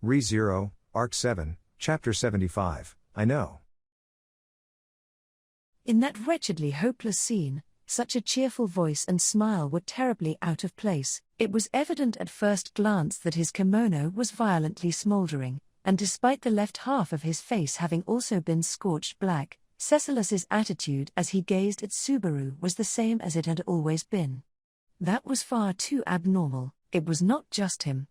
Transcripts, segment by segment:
Re-Zero, Arc 7, Chapter 75, I know. In that wretchedly hopeless scene, such a cheerful voice and smile were terribly out of place. It was evident at first glance that his kimono was violently smoldering, and despite the left half of his face having also been scorched black, Cecilus's attitude as he gazed at Subaru was the same as it had always been. That was far too abnormal. It was not just him.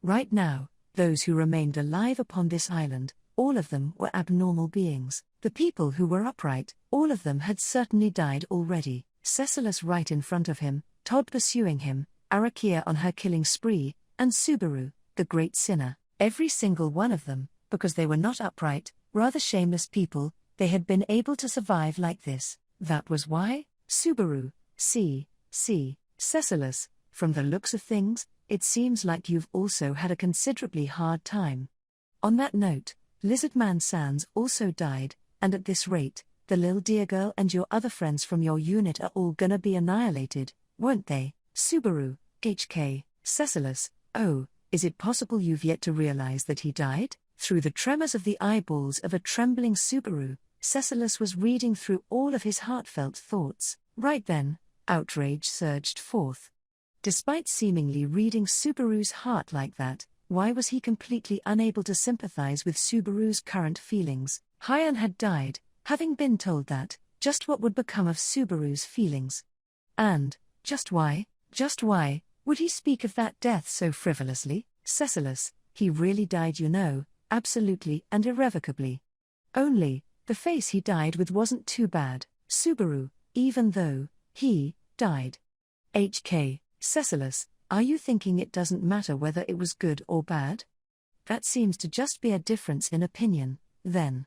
Right now, those who remained alive upon this island, all of them were abnormal beings. The people who were upright, all of them had certainly died already. Cecilus right in front of him, Todd pursuing him, Arakia on her killing spree, and Subaru, the great sinner. Every single one of them, because they were not upright, rather shameless people, they had been able to survive like this. That was why? Subaru, see, Cecilus, from the looks of things, it seems like you've also had a considerably hard time. On that note, Lizardman Sans also died, and at this rate, the Lil Deer Girl and your other friends from your unit are all gonna be annihilated, won't they? Subaru, HK, Cecilus, oh, is it possible you've yet to realize that he died? Through the tremors of the eyeballs of a trembling Subaru, Cecilus was reading through all of his heartfelt thoughts. Right then, outrage surged forth. Despite seemingly reading Subaru's heart like that, why was he completely unable to sympathize with Subaru's current feelings? Hyan had died, having been told that, just what would become of Subaru's feelings? And, just why would he speak of that death so frivolously? Cecilus, he really died, you know, absolutely and irrevocably. Only, the face he died with wasn't too bad. Subaru, even though he died. HK, Cecilus, are you thinking it doesn't matter whether it was good or bad? That seems to just be a difference in opinion, then.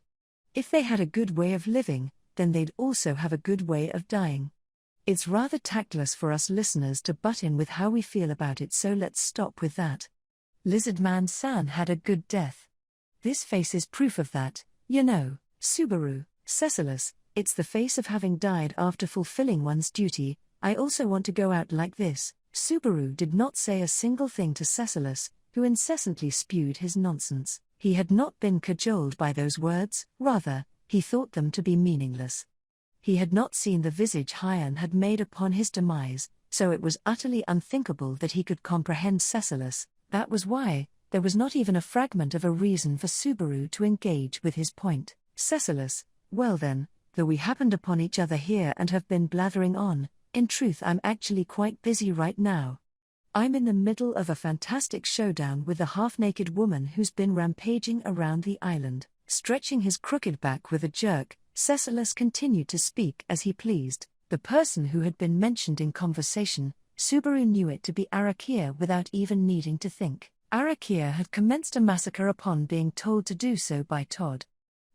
If they had a good way of living, then they'd also have a good way of dying. It's rather tactless for us listeners to butt in with how we feel about it, so let's stop with that. Lizardman-san had a good death. This face is proof of that, you know. Subaru, Cecilus, it's the face of having died after fulfilling one's duty. I also want to go out like this. Subaru did not say a single thing to Cecilus, who incessantly spewed his nonsense. He had not been cajoled by those words, rather, he thought them to be meaningless. He had not seen the visage Hyan had made upon his demise, so it was utterly unthinkable that he could comprehend Cecilus. That was why, there was not even a fragment of a reason for Subaru to engage with his point. Cecilus, well then, though we happened upon each other here and have been blathering on, in truth I'm actually quite busy right now. I'm in the middle of a fantastic showdown with a half-naked woman who's been rampaging around the island. Stretching his crooked back with a jerk, Cecilus continued to speak as he pleased. The person who had been mentioned in conversation, Subaru knew it to be Arakia without even needing to think. Arakia had commenced a massacre upon being told to do so by Todd.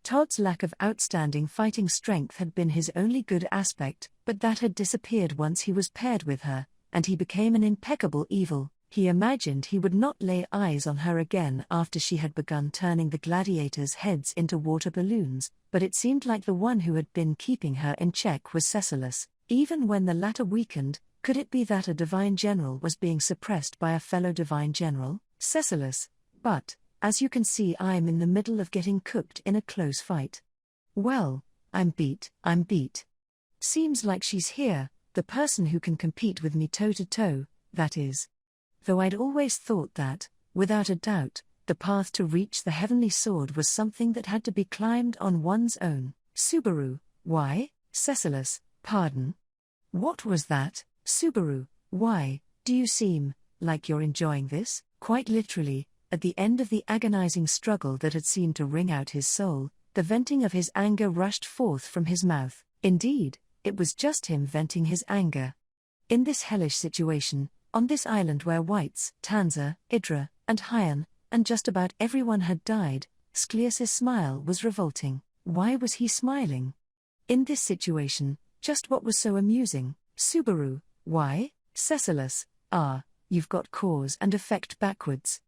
Todd's lack of outstanding fighting strength had been his only good aspect, but that had disappeared once he was paired with her, and he became an impeccable evil. He imagined he would not lay eyes on her again after she had begun turning the gladiators' heads into water balloons, but it seemed like the one who had been keeping her in check was Cecilus. Even when the latter weakened, could it be that a divine general was being suppressed by a fellow divine general? Cecilus, but, as you can see, I'm in the middle of getting cooked in a close fight. Well, I'm beat. Seems like she's here, the person who can compete with me toe-to-toe, that is. Though I'd always thought that, without a doubt, the path to reach the heavenly sword was something that had to be climbed on one's own. Subaru, why? Cecilus, pardon? What was that? Subaru, why, do you seem like you're enjoying this? Quite literally, at the end of the agonizing struggle that had seemed to wring out his soul, the venting of his anger rushed forth from his mouth. Indeed, it was just him venting his anger. In this hellish situation, on this island where Whites, Tanza, Idra, and Hyan, and just about everyone had died, Scleus's smile was revolting. Why was he smiling? In this situation, just what was so amusing? Subaru, why? Cecilus, you've got cause and effect backwards.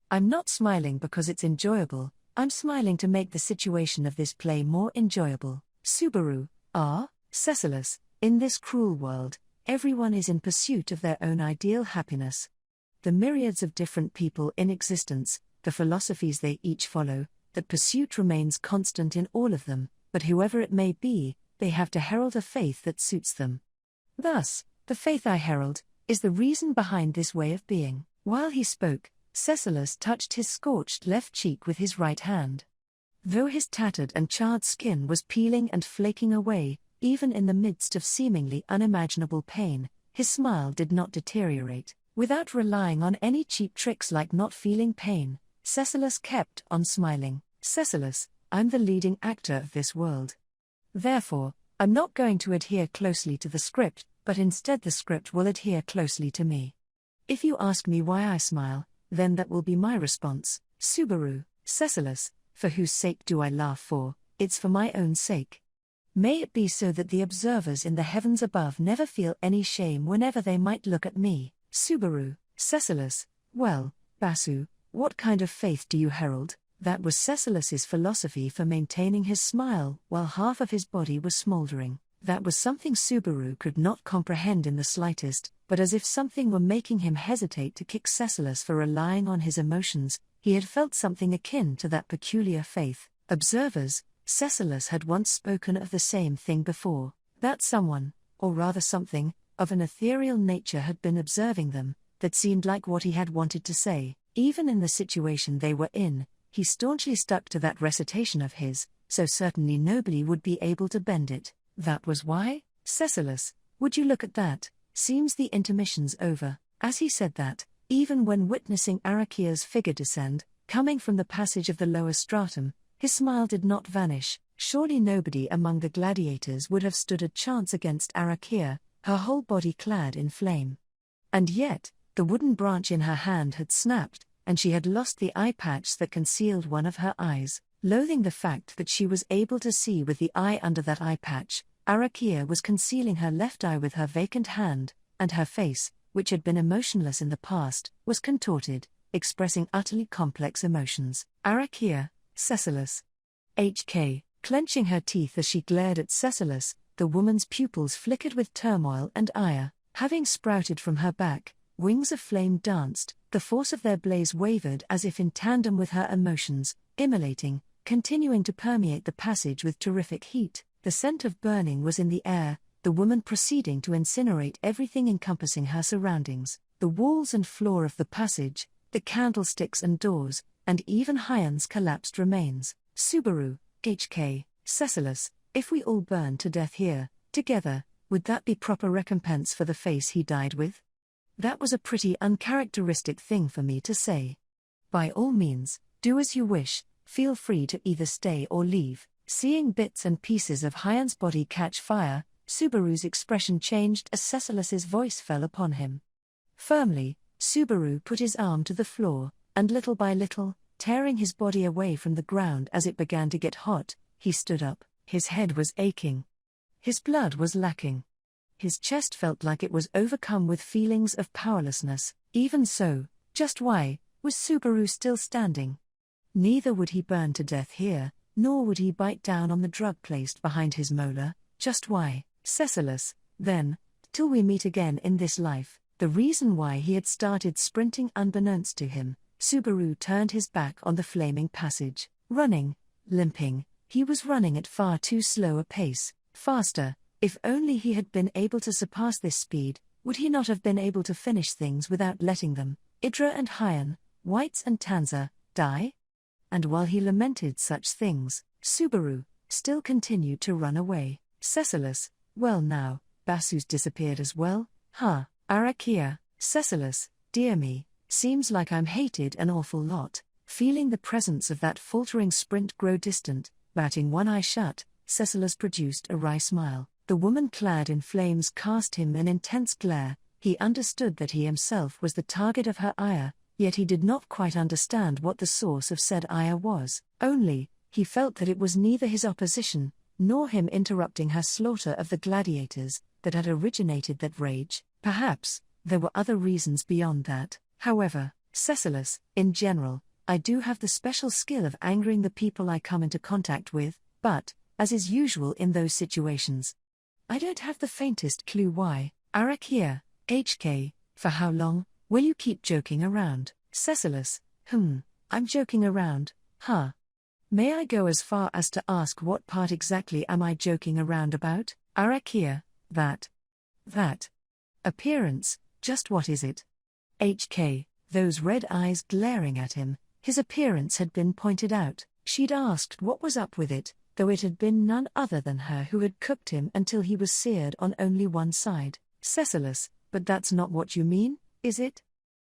I'm not smiling because it's enjoyable, I'm smiling to make the situation of this play more enjoyable. Subaru, Cecilus, in this cruel world, everyone is in pursuit of their own ideal happiness. The myriads of different people in existence, the philosophies they each follow, that pursuit remains constant in all of them, but whoever it may be, they have to herald a faith that suits them. Thus, the faith I herald is the reason behind this way of being. While he spoke, Cecilus touched his scorched left cheek with his right hand. Though his tattered and charred skin was peeling and flaking away, even in the midst of seemingly unimaginable pain, his smile did not deteriorate. Without relying on any cheap tricks like not feeling pain, Cecilus kept on smiling. Cecilus, I'm the leading actor of this world. Therefore, I'm not going to adhere closely to the script, but instead the script will adhere closely to me. If you ask me why I smile, then that will be my response. Subaru, Cecilus, for whose sake do I laugh for? It's for my own sake. May it be so that the observers in the heavens above never feel any shame whenever they might look at me. Subaru, Cecilus, well, Basu, what kind of faith do you herald? That was Cecilus's philosophy for maintaining his smile while half of his body was smoldering. That was something Subaru could not comprehend in the slightest, but as if something were making him hesitate to kick Cecilus for relying on his emotions, he had felt something akin to that peculiar faith. Observers, Cecilus had once spoken of the same thing before, that someone, or rather something, of an ethereal nature had been observing them, that seemed like what he had wanted to say. Even in the situation they were in, he staunchly stuck to that recitation of his, so certainly nobody would be able to bend it. That was why? Cecilus, would you look at that? Seems the intermission's over. As he said that, even when witnessing Arakia's figure descend, coming from the passage of the lower stratum, his smile did not vanish. Surely nobody among the gladiators would have stood a chance against Arakia, her whole body clad in flame. And yet, the wooden branch in her hand had snapped, and she had lost the eye patch that concealed one of her eyes. Loathing the fact that she was able to see with the eye under that eye patch, Arakia was concealing her left eye with her vacant hand, and her face, which had been emotionless in the past, was contorted, expressing utterly complex emotions. Arakia, Cecilus. HK, clenching her teeth as she glared at Cecilus, the woman's pupils flickered with turmoil and ire. Having sprouted from her back, wings of flame danced, the force of their blaze wavered as if in tandem with her emotions, immolating, continuing to permeate the passage with terrific heat. The scent of burning was in the air, the woman proceeding to incinerate everything encompassing her surroundings, the walls and floor of the passage, the candlesticks and doors, and even Hyan's collapsed remains. Subaru, HK, Cecilus, if we all burn to death here, together, would that be proper recompense for the face he died with? That was a pretty uncharacteristic thing for me to say. By all means, do as you wish, feel free to either stay or leave. Seeing bits and pieces of Hyan's body catch fire, Subaru's expression changed as Cecilus's voice fell upon him. Firmly, Subaru put his arm to the floor, and little by little, tearing his body away from the ground as it began to get hot, he stood up. His head was aching. His blood was lacking. His chest felt like it was overcome with feelings of powerlessness. Even so, just why was Subaru still standing? Neither would he burn to death here, nor would he bite down on the drug placed behind his molar. Just why? Cecilus, then, till we meet again in this life. The reason why he had started sprinting unbeknownst to him, Subaru turned his back on the flaming passage. Running, limping, he was running at far too slow a pace. Faster, if only he had been able to surpass this speed, would he not have been able to finish things without letting them, Idra and Hyan, Whites and Tanza, die? And while he lamented such things, Subaru still continued to run away. Cecilus, well now, Basu's disappeared as well, huh? Arakia, Cecilus, dear me, seems like I'm hated an awful lot. Feeling the presence of that faltering sprint grow distant, batting one eye shut, Cecilus produced a wry smile. The woman clad in flames cast him an intense glare. He understood that he himself was the target of her ire, yet he did not quite understand what the source of said ire was. Only, he felt that it was neither his opposition, nor him interrupting her slaughter of the gladiators, that had originated that rage. Perhaps, there were other reasons beyond that. However, Cecilus, in general, I do have the special skill of angering the people I come into contact with, but, as is usual in those situations, I don't have the faintest clue why. Arakia, HK, for how long will you keep joking around? Cecilus, I'm joking around, huh? May I go as far as to ask what part exactly am I joking around about? Arakia, that appearance, just what is it? HK, those red eyes glaring at him, his appearance had been pointed out. She'd asked what was up with it, though it had been none other than her who had cooked him until he was seared on only one side. Cecilus, but that's not what you mean, is it?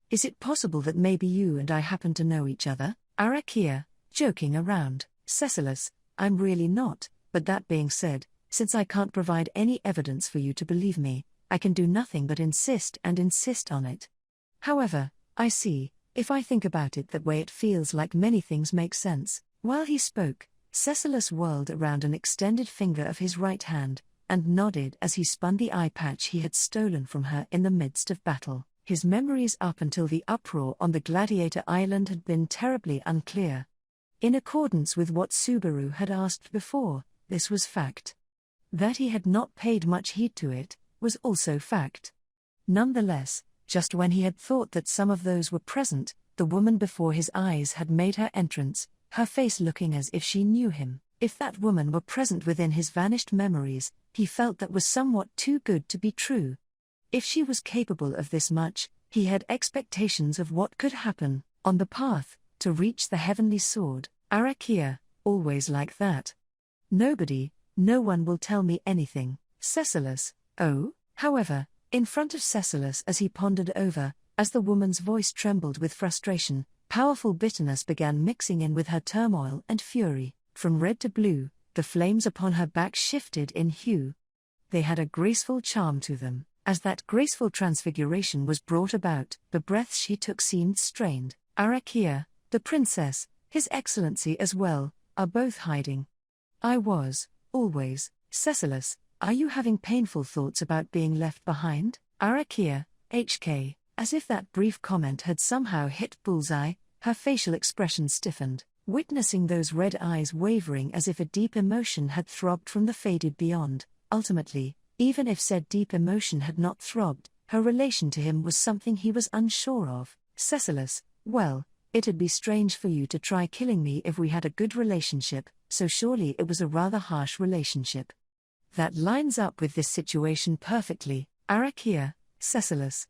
Is it possible that maybe you and I happen to know each other? Arakia, joking around. Cecilus, I'm really not, but that being said, since I can't provide any evidence for you to believe me, I can do nothing but insist on it. However, I see, if I think about it that way, it feels like many things make sense. While he spoke, Cecilus whirled around an extended finger of his right hand, and nodded as he spun the eye patch he had stolen from her in the midst of battle. His memories up until the uproar on the Gladiator Island had been terribly unclear. In accordance with what Subaru had asked before, this was fact. That he had not paid much heed to it, was also fact. Nonetheless, just when he had thought that some of those were present, the woman before his eyes had made her entrance, her face looking as if she knew him. If that woman were present within his vanished memories, he felt that was somewhat too good to be true. If she was capable of this much, he had expectations of what could happen, on the path, to reach the heavenly sword. Arakia, always like that. No one will tell me anything. Cecilus, oh? However, in front of Cecilus as he pondered over, as the woman's voice trembled with frustration, powerful bitterness began mixing in with her turmoil and fury. From red to blue, the flames upon her back shifted in hue. They had a graceful charm to them. As that graceful transfiguration was brought about, the breaths she took seemed strained. Arakia, the princess, His Excellency as well, are both hiding. I was, always. Cecilus, are you having painful thoughts about being left behind? Arakia, HK, as if that brief comment had somehow hit bullseye, her facial expression stiffened, witnessing those red eyes wavering as if a deep emotion had throbbed from the faded beyond. Ultimately, even if said deep emotion had not throbbed, her relation to him was something he was unsure of. Cecilus, well, it'd be strange for you to try killing me if we had a good relationship, so surely it was a rather harsh relationship. That lines up with this situation perfectly. Arakia, Cecilus.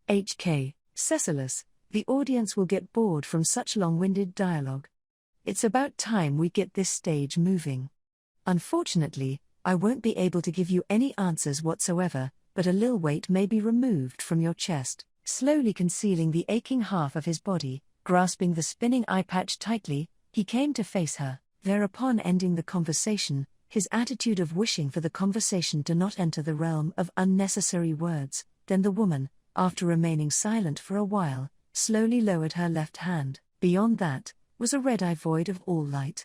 HK, Cecilus, the audience will get bored from such long-winded dialogue. It's about time we get this stage moving. Unfortunately, I won't be able to give you any answers whatsoever, but a little weight may be removed from your chest, slowly concealing the aching half of his body. Grasping the spinning eye patch tightly, he came to face her, thereupon ending the conversation, his attitude of wishing for the conversation to not enter the realm of unnecessary words. Then the woman, after remaining silent for a while, slowly lowered her left hand. Beyond that, was a red eye void of all light.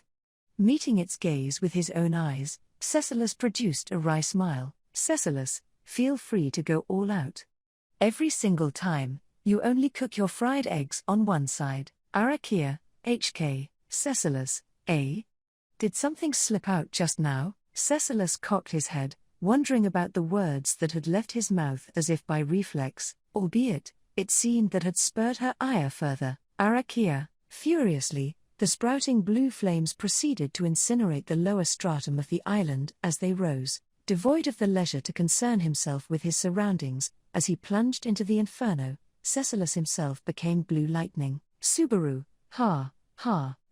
Meeting its gaze with his own eyes, Cecilus produced a wry smile. Cecilus, feel free to go all out. Every single time, you only cook your fried eggs on one side. Arakia, HK, Cecilus, eh? Did something slip out just now? Cecilus cocked his head, wondering about the words that had left his mouth as if by reflex, albeit, it seemed that had spurred her ire further. Arakia, furiously, the sprouting blue flames proceeded to incinerate the lower stratum of the island as they rose. Devoid of the leisure to concern himself with his surroundings, as he plunged into the inferno, Cecilus himself became blue lightning. Subaru, ha.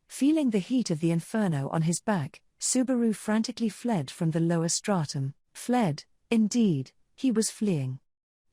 Feeling the heat of the inferno on his back, Subaru frantically fled from the lower stratum. Fled, indeed, he was fleeing.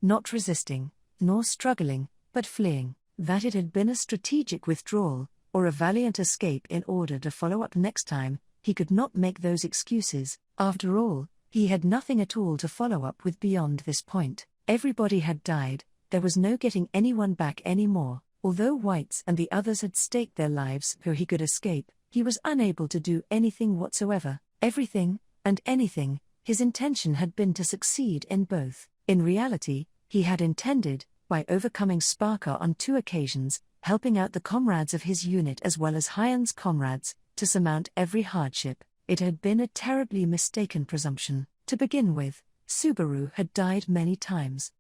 Not resisting, nor struggling, but fleeing. That it had been a strategic withdrawal, or a valiant escape in order to follow up next time, he could not make those excuses. After all, he had nothing at all to follow up with beyond this point. Everybody had died, there was no getting anyone back anymore. Although Whites and the others had staked their lives so he could escape, he was unable to do anything whatsoever. Everything, and anything, his intention had been to succeed in both. In reality, he had intended, by overcoming Sparker on 2 occasions, helping out the comrades of his unit as well as Hyan's comrades, to surmount every hardship. It had been a terribly mistaken presumption. To begin with, Subaru had died many times.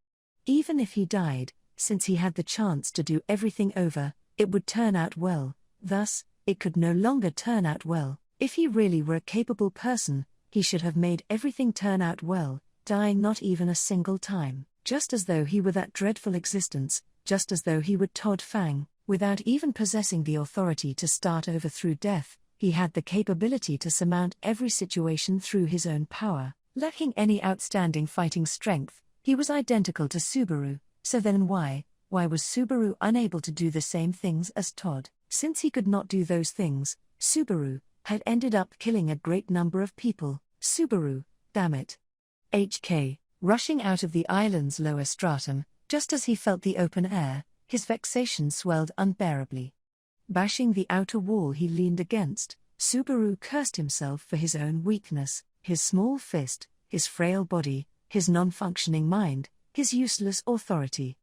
Even if he died, since he had the chance to do everything over, it would turn out well, Thus, it could no longer turn out well. If he really were a capable person, he should have made everything turn out well, dying not even a single time. Just as though he were that dreadful existence, just as though he were Todd Fang, without even possessing the authority to start over through death, he had the capability to surmount every situation through his own power. Lacking any outstanding fighting strength, he was identical to Subaru, so then why was Subaru unable to do the same things as Todd? Since he could not do those things, Subaru had ended up killing a great number of people. Subaru, damn it. HK, rushing out of the island's lower stratum, just as he felt the open air, his vexation swelled unbearably. Bashing the outer wall he leaned against, Subaru cursed himself for his own weakness, his small fist, his frail body, his non-functioning mind, his useless authority.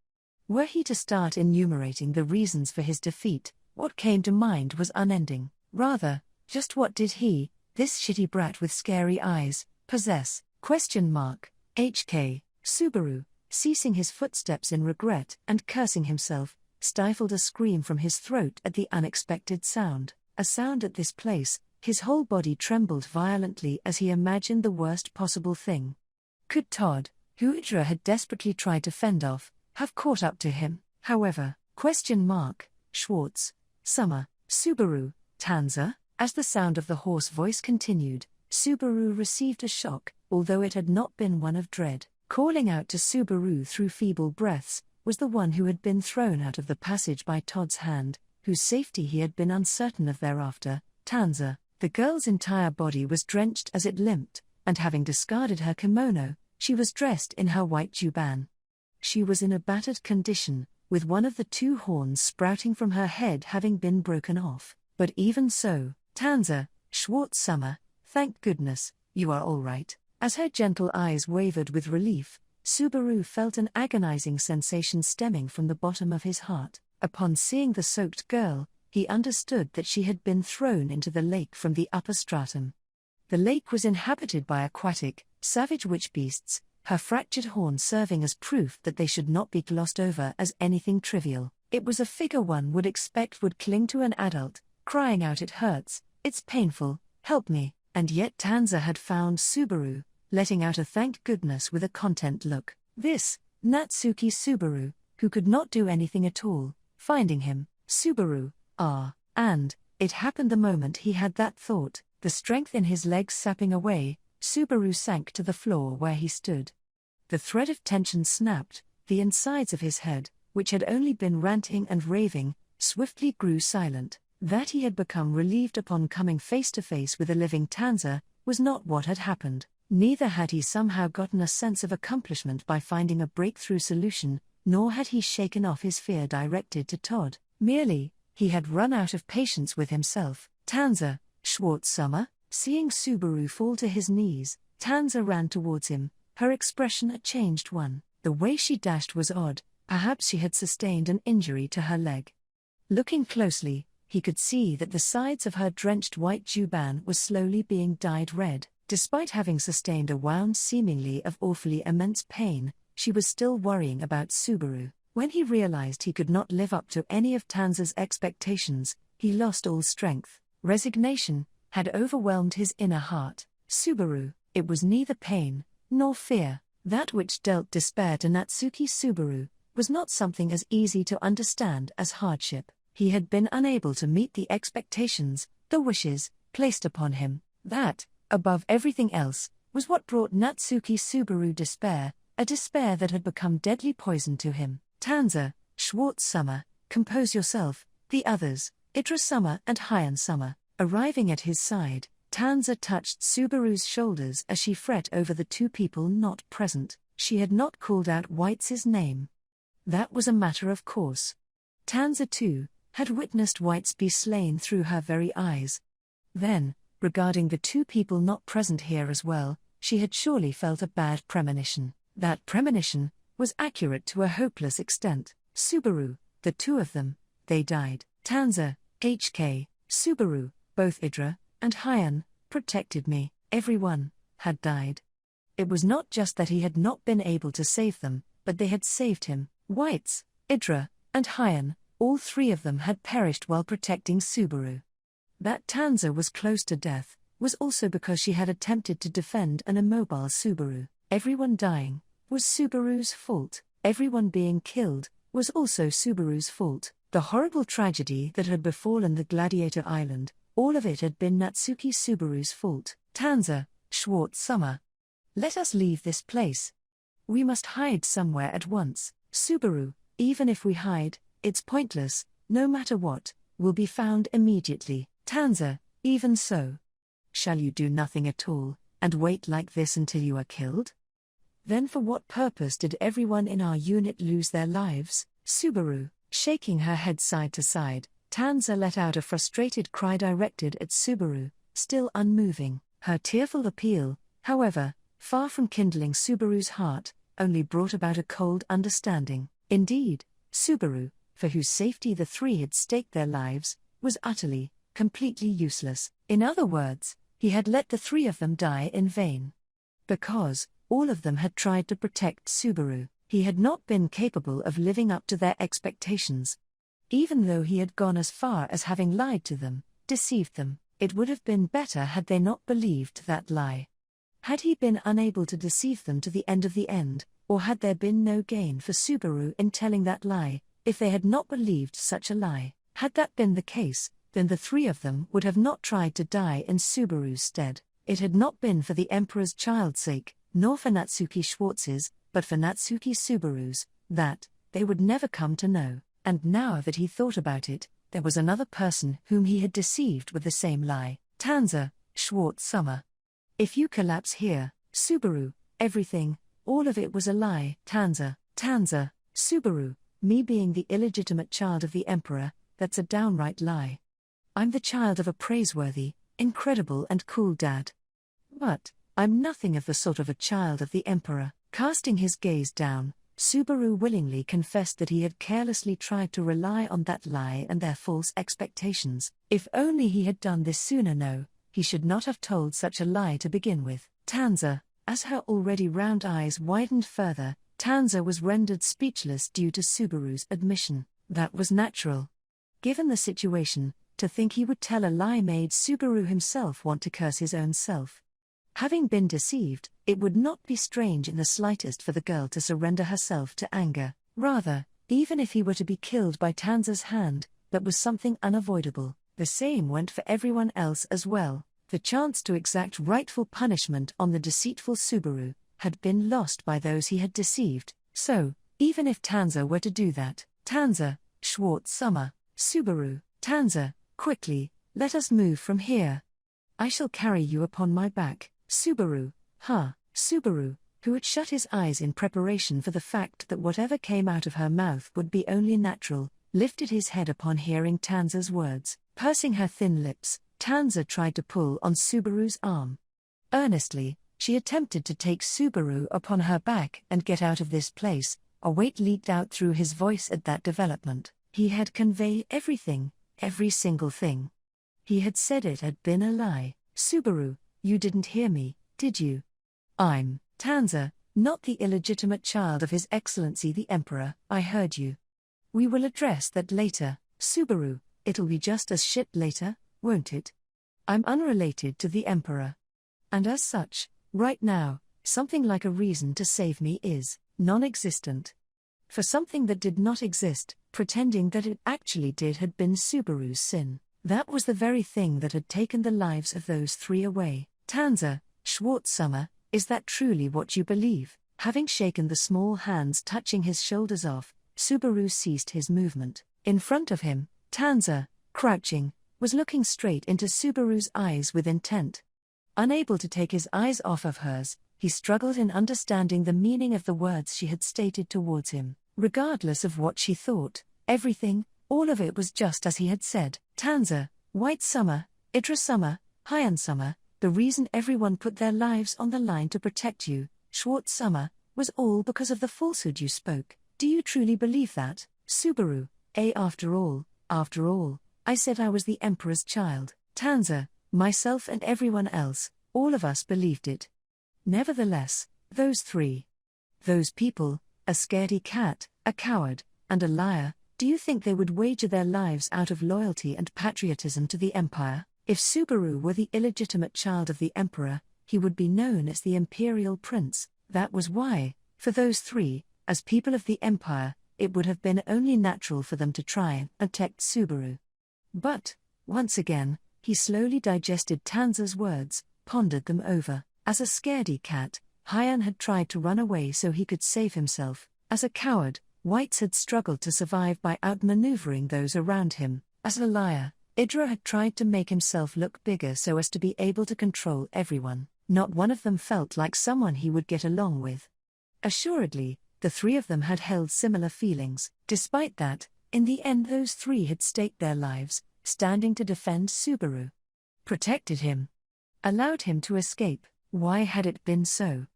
Were he to start enumerating the reasons for his defeat, what came to mind was unending. Rather, just what did he, this shitty brat with scary eyes, possess? HK, Subaru, ceasing his footsteps in regret and cursing himself, stifled a scream from his throat at the unexpected sound. A sound at this place, his whole body trembled violently as he imagined the worst possible thing. Could Todd, who Idra had desperately tried to fend off, have caught up to him? However, Schwartz, Summer, Subaru, Tanza? As the sound of the hoarse voice continued, Subaru received a shock, although it had not been one of dread. Calling out to Subaru through feeble breaths, was the one who had been thrown out of the passage by Todd's hand, whose safety he had been uncertain of thereafter, Tanza. The girl's entire body was drenched as it limped, and having discarded her kimono, she was dressed in her white juban. She was in a battered condition, with one of the two horns sprouting from her head having been broken off. But even so, Tanza, Schwartz Summer, thank goodness, you are all right. As her gentle eyes wavered with relief, Subaru felt an agonizing sensation stemming from the bottom of his heart. Upon seeing the soaked girl, he understood that she had been thrown into the lake from the upper stratum. The lake was inhabited by aquatic, savage witch beasts, her fractured horn serving as proof that they should not be glossed over as anything trivial. It was a figure one would expect would cling to an adult, crying out it hurts, it's painful, help me. And yet Tanza had found Subaru, letting out a thank goodness with a content look. This, Natsuki Subaru, who could not do anything at all, finding him, Subaru, and, it happened the moment he had that thought, the strength in his legs sapping away, Subaru sank to the floor where he stood. The thread of tension snapped, the insides of his head, which had only been ranting and raving, swiftly grew silent. That he had become relieved upon coming face to face with a living Tanza, was not what had happened. Neither had he somehow gotten a sense of accomplishment by finding a breakthrough solution, nor had he shaken off his fear directed to Todd. Merely, he had run out of patience with himself. Tanza, Schwartz Summer? Seeing Subaru fall to his knees, Tanza ran towards him, her expression a changed one. The way she dashed was odd, perhaps she had sustained an injury to her leg. Looking closely, he could see that the sides of her drenched white juban was slowly being dyed red. Despite having sustained a wound seemingly of awfully immense pain, she was still worrying about Subaru. When he realized he could not live up to any of Tanza's expectations, he lost all strength. Resignation had overwhelmed his inner heart. Subaru, it was neither pain nor fear. That which dealt despair to Natsuki Subaru was not something as easy to understand as hardship. He had been unable to meet the expectations, the wishes, placed upon him. That, above everything else, was what brought Natsuki Subaru despair, a despair that had become deadly poison to him. Tanza, Schwartz Summer, compose yourself, the others, Idra Summer and Hyan Summer. Arriving at his side, Tanza touched Subaru's shoulders as she fret over the two people not present. She had not called out White's name. That was a matter of course. Tanza, too, had witnessed White's be slain through her very eyes. Then, regarding the two people not present here as well, she had surely felt a bad premonition. That premonition was accurate to a hopeless extent. Subaru, the two of them, they died. Tanza, HK, Subaru, both Idra and Hyan, protected me. Everyone had died. It was not just that he had not been able to save them, but they had saved him. Whites, Idra, and Hyan all three of them had perished while protecting Subaru. That Tanza was close to death was also because she had attempted to defend an immobile Subaru. Everyone dying was Subaru's fault. Everyone being killed was also Subaru's fault. The horrible tragedy that had befallen the Gladiator Island, all of it had been Natsuki Subaru's fault. Tanza, Schwartz Summer. Let us leave this place. We must hide somewhere at once. Subaru, even if we hide, it's pointless, no matter what, we'll be found immediately. Tanza, even so. Shall you do nothing at all, and wait like this until you are killed? Then for what purpose did everyone in our unit lose their lives? Subaru, shaking her head side to side, Tanza let out a frustrated cry directed at Subaru, still unmoving. Her tearful appeal, however, far from kindling Subaru's heart, only brought about a cold understanding. Indeed, Subaru, for whose safety the three had staked their lives, was utterly, completely useless. In other words, he had let the three of them die in vain. Because all of them had tried to protect Subaru, he had not been capable of living up to their expectations. Even though he had gone as far as having lied to them, deceived them, it would have been better had they not believed that lie. Had he been unable to deceive them to the end of the end, or had there been no gain for Subaru in telling that lie, if they had not believed such a lie? Had that been the case, then the three of them would have not tried to die in Subaru's stead. It had not been for the Emperor's child's sake, nor for Natsuki Schwartz's, but for Natsuki Subaru's, that they would never come to know. And now that he thought about it, there was another person whom he had deceived with the same lie. Tanza, Schwartz Summer. If you collapse here, Subaru, everything, all of it was a lie. Tanza, Subaru, me being the illegitimate child of the Emperor, that's a downright lie. I'm the child of a praiseworthy, incredible and cool dad. But I'm nothing of the sort of a child of the Emperor. Casting his gaze down, Subaru willingly confessed that he had carelessly tried to rely on that lie and their false expectations. If only he had done this sooner. No, he should not have told such a lie to begin with. Tanza, as her already round eyes widened further, Tanza was rendered speechless due to Subaru's admission. That was natural. Given the situation, to think he would tell a lie made Subaru himself want to curse his own self. Having been deceived, it would not be strange in the slightest for the girl to surrender herself to anger. Rather, even if he were to be killed by Tanza's hand, that was something unavoidable. The same went for everyone else as well. The chance to exact rightful punishment on the deceitful Subaru had been lost by those he had deceived. So, even if Tanza were to do that, Tanza, Schwartz Summer, Subaru, Tanza, quickly, let us move from here. I shall carry you upon my back. Subaru, Subaru, who had shut his eyes in preparation for the fact that whatever came out of her mouth would be only natural, lifted his head upon hearing Tanza's words. Pursing her thin lips, Tanza tried to pull on Subaru's arm. Earnestly, she attempted to take Subaru upon her back and get out of this place. A weight leaked out through his voice at that development. He had conveyed everything, every single thing. He had said it had been a lie. Subaru, you didn't hear me, did you? I'm Tanza, not the illegitimate child of His Excellency the Emperor. I heard you. We will address that later, Subaru. It'll be just as shit later, won't it? I'm unrelated to the Emperor. And as such, right now, something like a reason to save me is non-existent. For something that did not exist, pretending that it actually did had been Subaru's sin. That was the very thing that had taken the lives of those three away. Tanza, Schwartz Summer, is that truly what you believe? Having shaken the small hands touching his shoulders off, Subaru ceased his movement. In front of him, Tanza, crouching, was looking straight into Subaru's eyes with intent. Unable to take his eyes off of hers, he struggled in understanding the meaning of the words she had stated towards him. Regardless of what she thought, everything, all of it was just as he had said. Tanza, White Summer, Idra Summer, Hyan Summer, the reason everyone put their lives on the line to protect you, Schwartz Summer, was all because of the falsehood you spoke. Do you truly believe that? Subaru, after all, I said I was the Emperor's child. Tanza, myself and everyone else, all of us believed it. Nevertheless, those three. Those people, a scaredy cat, a coward, and a liar, Do you think they would wager their lives out of loyalty and patriotism to the empire? If Subaru were the illegitimate child of the emperor, he would be known as the imperial prince. That was why, for those three, as people of the empire, it would have been only natural for them to try and protect Subaru. But, once again, he slowly digested Tanza's words, pondered them over. As a scaredy cat, Hyan had tried to run away so he could save himself. As a coward, Whites had struggled to survive by outmaneuvering those around him. As a liar, Idra had tried to make himself look bigger so as to be able to control everyone. Not one of them felt like someone he would get along with. Assuredly, the three of them had held similar feelings. Despite that, in the end those three had staked their lives, standing to defend Subaru. Protected him. Allowed him to escape. Why had it been so?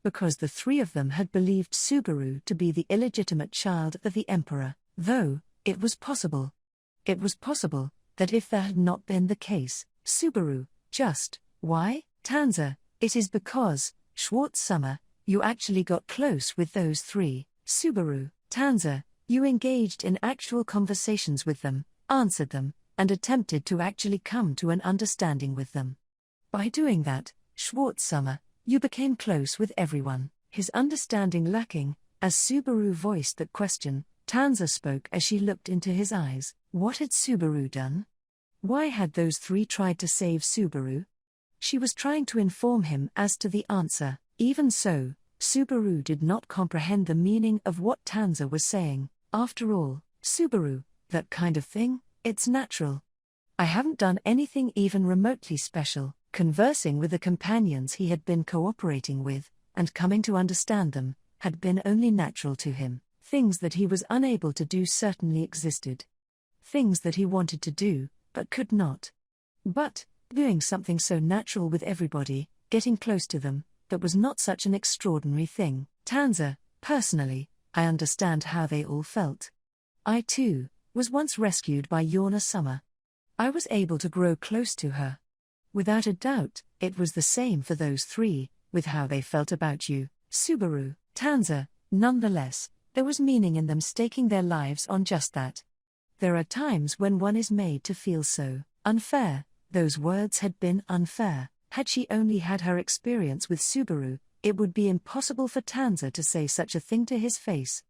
Because the three of them had believed Subaru to be the illegitimate child of the emperor, though, it was possible. It was possible that if that had not been the case, Subaru, why, Tanza, it is because, Schwartz Summer, you actually got close with those three. Subaru, Tanza, you engaged in actual conversations with them, answered them, and attempted to actually come to an understanding with them. By doing that, Schwartz Summer, you became close with everyone. His understanding lacking, as Subaru voiced that question, Tanza spoke as she looked into his eyes. What had Subaru done? Why had those three tried to save Subaru? She was trying to inform him as to the answer. Even so, Subaru did not comprehend the meaning of what Tanza was saying. After all, Subaru, that kind of thing, it's natural. I haven't done anything even remotely special. Conversing with the companions he had been cooperating with, and coming to understand them, had been only natural to him. Things that he was unable to do certainly existed. Things that he wanted to do, but could not. But, doing something so natural with everybody, getting close to them, that was not such an extraordinary thing. Tanza, personally, I understand how they all felt. I too, was once rescued by Yorna Summer. I was able to grow close to her. Without a doubt, it was the same for those three, with how they felt about you, Subaru, Tanza. Nonetheless, there was meaning in them staking their lives on just that. There are times when one is made to feel so unfair. Those words had been unfair. Had she only had her experience with Subaru, it would be impossible for Tanza to say such a thing to his face.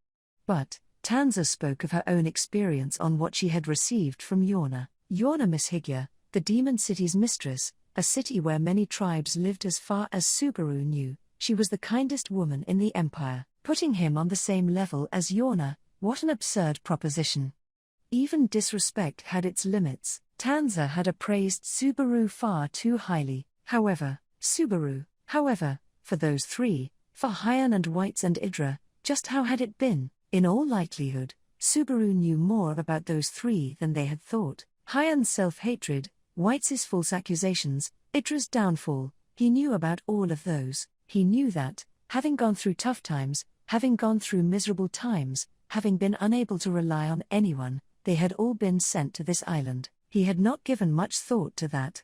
But, Tanza spoke of her own experience on what she had received from Yorna. Yorna Mishigya, the Demon City's mistress, a city where many tribes lived as far as Subaru knew. She was the kindest woman in the empire. Putting him on the same level as Yorna, what an absurd proposition. Even disrespect had its limits. Tanza had appraised Subaru far too highly. However, for those three, for Hyan and Whites and Idra, just how had it been? In all likelihood, Subaru knew more about those three than they had thought. Hyan's self-hatred, Whites' false accusations, Idra's downfall, he knew about all of those. He knew that, having gone through tough times, having gone through miserable times, having been unable to rely on anyone, they had all been sent to this island. He had not given much thought to that.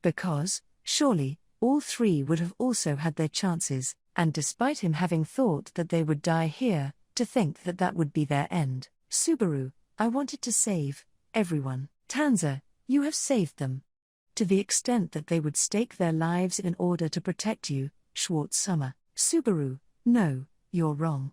Because, surely, all three would have also had their chances, and despite him having thought that they would die here, to think that that would be their end. Subaru, I wanted to save everyone. Tanza, you have saved them. To the extent that they would stake their lives in order to protect you, Schwartz Summer. Subaru, no, you're wrong.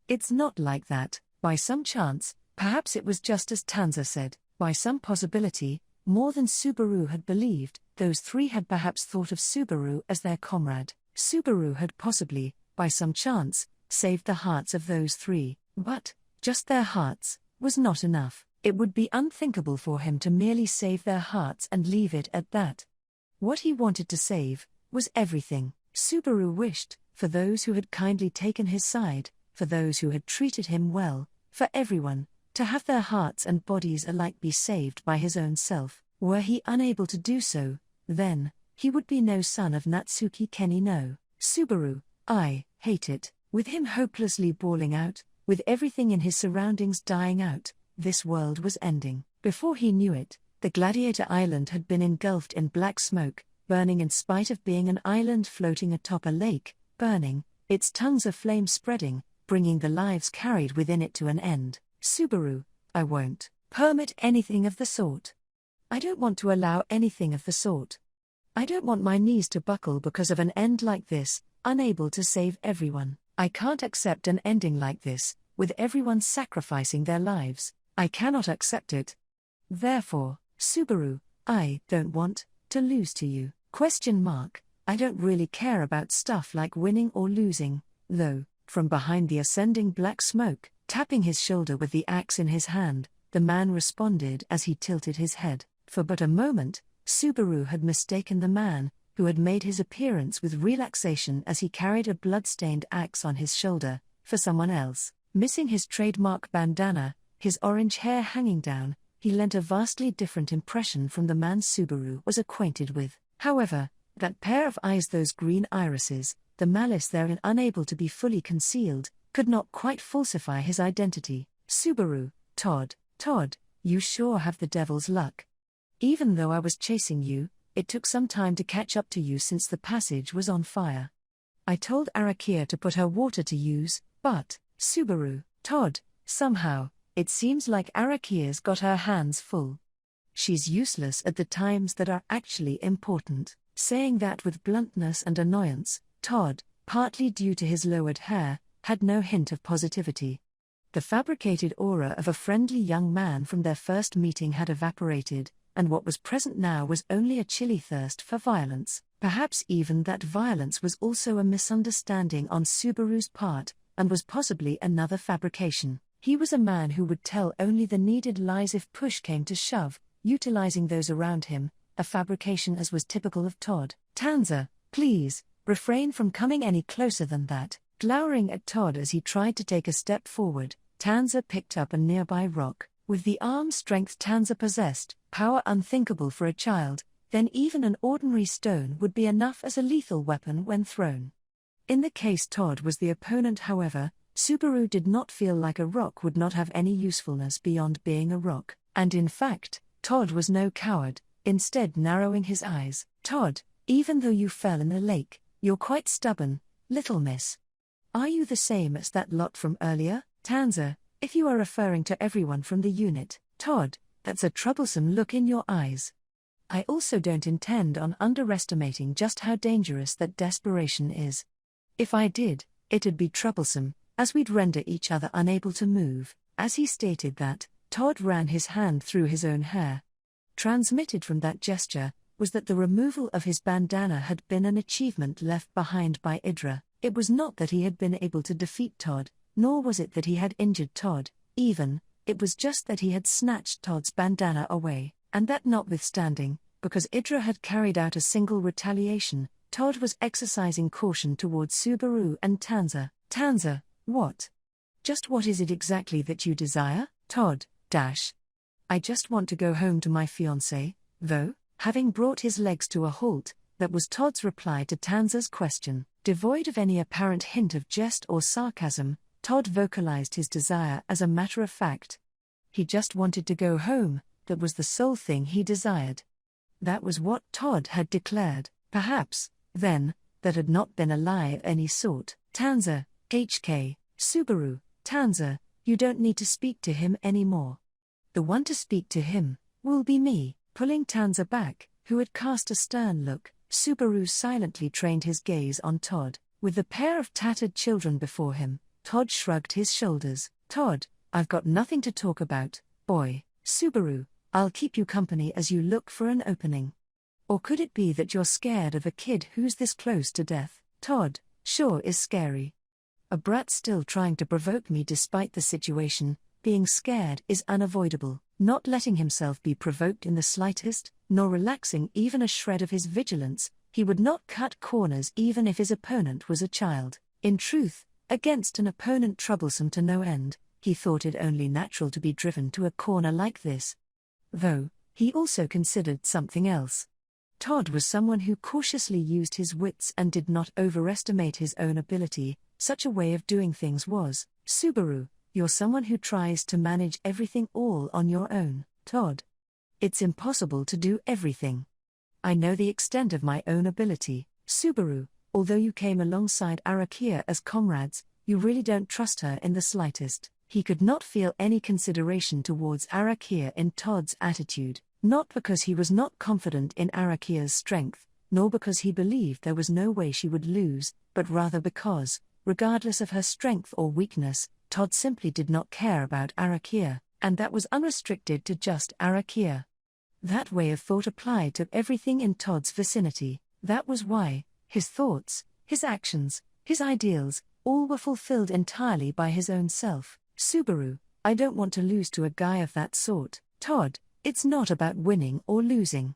It's not like that. By some chance, perhaps it was just as Tanza said, by some possibility, more than Subaru had believed, those three had perhaps thought of Subaru as their comrade. Subaru had possibly, by some chance, saved the hearts of those three, but, just their hearts, was not enough. It would be unthinkable for him to merely save their hearts and leave it at that. What he wanted to save was everything. Subaru wished, for those who had kindly taken his side, for those who had treated him well, for everyone, to have their hearts and bodies alike be saved by his own self. Were he unable to do so, then, he would be no son of Natsuki Kenny no. Subaru, I hate it. With him hopelessly bawling out, with everything in his surroundings dying out, this world was ending. Before he knew it, the Gladiator Island had been engulfed in black smoke, burning in spite of being an island floating atop a lake, burning, its tongues of flame spreading, bringing the lives carried within it to an end. Subaru, I won't permit anything of the sort. I don't want to allow anything of the sort. I don't want my knees to buckle because of an end like this, unable to save everyone. I can't accept an ending like this, with everyone sacrificing their lives. I cannot accept it. Therefore, Subaru, I don't want to lose to you. I don't really care about stuff like winning or losing, though. From behind the ascending black smoke, tapping his shoulder with the axe in his hand, the man responded as he tilted his head. For but a moment, Subaru had mistaken the man, who had made his appearance with relaxation as he carried a blood-stained axe on his shoulder, for someone else. Missing his trademark bandana, his orange hair hanging down, he lent a vastly different impression from the man Subaru was acquainted with. However, that pair of eyes, those green irises, the malice therein unable to be fully concealed, could not quite falsify his identity. Subaru, Todd, you sure have the devil's luck. Even though I was chasing you, it took some time to catch up to you since the passage was on fire. I told Arakia to put her water to use, but, Subaru, Todd, somehow, it seems like Arakia's got her hands full. She's useless at the times that are actually important. Saying that with bluntness and annoyance, Todd, partly due to his lowered hair, had no hint of positivity. The fabricated aura of a friendly young man from their first meeting had evaporated, and what was present now was only a chilly thirst for violence. Perhaps even that violence was also a misunderstanding on Subaru's part, and was possibly another fabrication. He was a man who would tell only the needed lies if push came to shove, utilizing those around him, a fabrication as was typical of Todd. Tanza, please, refrain from coming any closer than that. Glowering at Todd as he tried to take a step forward, Tanza picked up a nearby rock. With the arm strength Tanza possessed, power unthinkable for a child, then even an ordinary stone would be enough as a lethal weapon when thrown. In the case Todd was the opponent, however, Subaru did not feel like a rock would not have any usefulness beyond being a rock, and in fact, Todd was no coward. Instead, narrowing his eyes, Todd, even though you fell in the lake, you're quite stubborn, little miss. Are you the same as that lot from earlier, Tanza, if you are referring to everyone from the unit? Todd, that's a troublesome look in your eyes. I also don't intend on underestimating just how dangerous that desperation is. If I did, it'd be troublesome, as we'd render each other unable to move. As he stated that, Todd ran his hand through his own hair. Transmitted from that gesture, was that the removal of his bandana had been an achievement left behind by Idra. It was not that he had been able to defeat Todd, nor was it that he had injured Todd, even, it was just that he had snatched Todd's bandana away, and that notwithstanding, because Idra had carried out a single retaliation, Todd was exercising caution towards Subaru and Tanza. Tanza, what? Just what is it exactly that you desire, Todd? I just want to go home to my fiancée, though. Having brought his legs to a halt, that was Todd's reply to Tanza's question. Devoid of any apparent hint of jest or sarcasm, Todd vocalized his desire as a matter of fact. He just wanted to go home, that was the sole thing he desired. That was what Todd had declared. Perhaps, then, that had not been a lie of any sort. Tanza, Subaru, Tanza, you don't need to speak to him anymore. The one to speak to him will be me. Pulling Tanza back, who had cast a stern look, Subaru silently trained his gaze on Todd. With the pair of tattered children before him, Todd shrugged his shoulders. Todd, I've got nothing to talk about, boy. Subaru, I'll keep you company as you look for an opening. Or could it be that you're scared of a kid who's this close to death? Todd, sure is scary. A brat still trying to provoke me despite the situation. Being scared is unavoidable. Not letting himself be provoked in the slightest, nor relaxing even a shred of his vigilance, he would not cut corners even if his opponent was a child. In truth, against an opponent troublesome to no end, he thought it only natural to be driven to a corner like this. Though, he also considered something else. Todd was someone who cautiously used his wits and did not overestimate his own ability. Such a way of doing things was, Subaru, you're someone who tries to manage everything all on your own, Todd. It's impossible to do everything. I know the extent of my own ability, Subaru. Although you came alongside Arakia as comrades, you really don't trust her in the slightest. He could not feel any consideration towards Arakia in Todd's attitude, not because he was not confident in Arakia's strength, nor because he believed there was no way she would lose, but rather because, regardless of her strength or weakness, Todd simply did not care about Arakia, and that was unrestricted to just Arakia. That way of thought applied to everything in Todd's vicinity. That was why his thoughts, his actions, his ideals, all were fulfilled entirely by his own self. Subaru, I don't want to lose to a guy of that sort. Todd, it's not about winning or losing.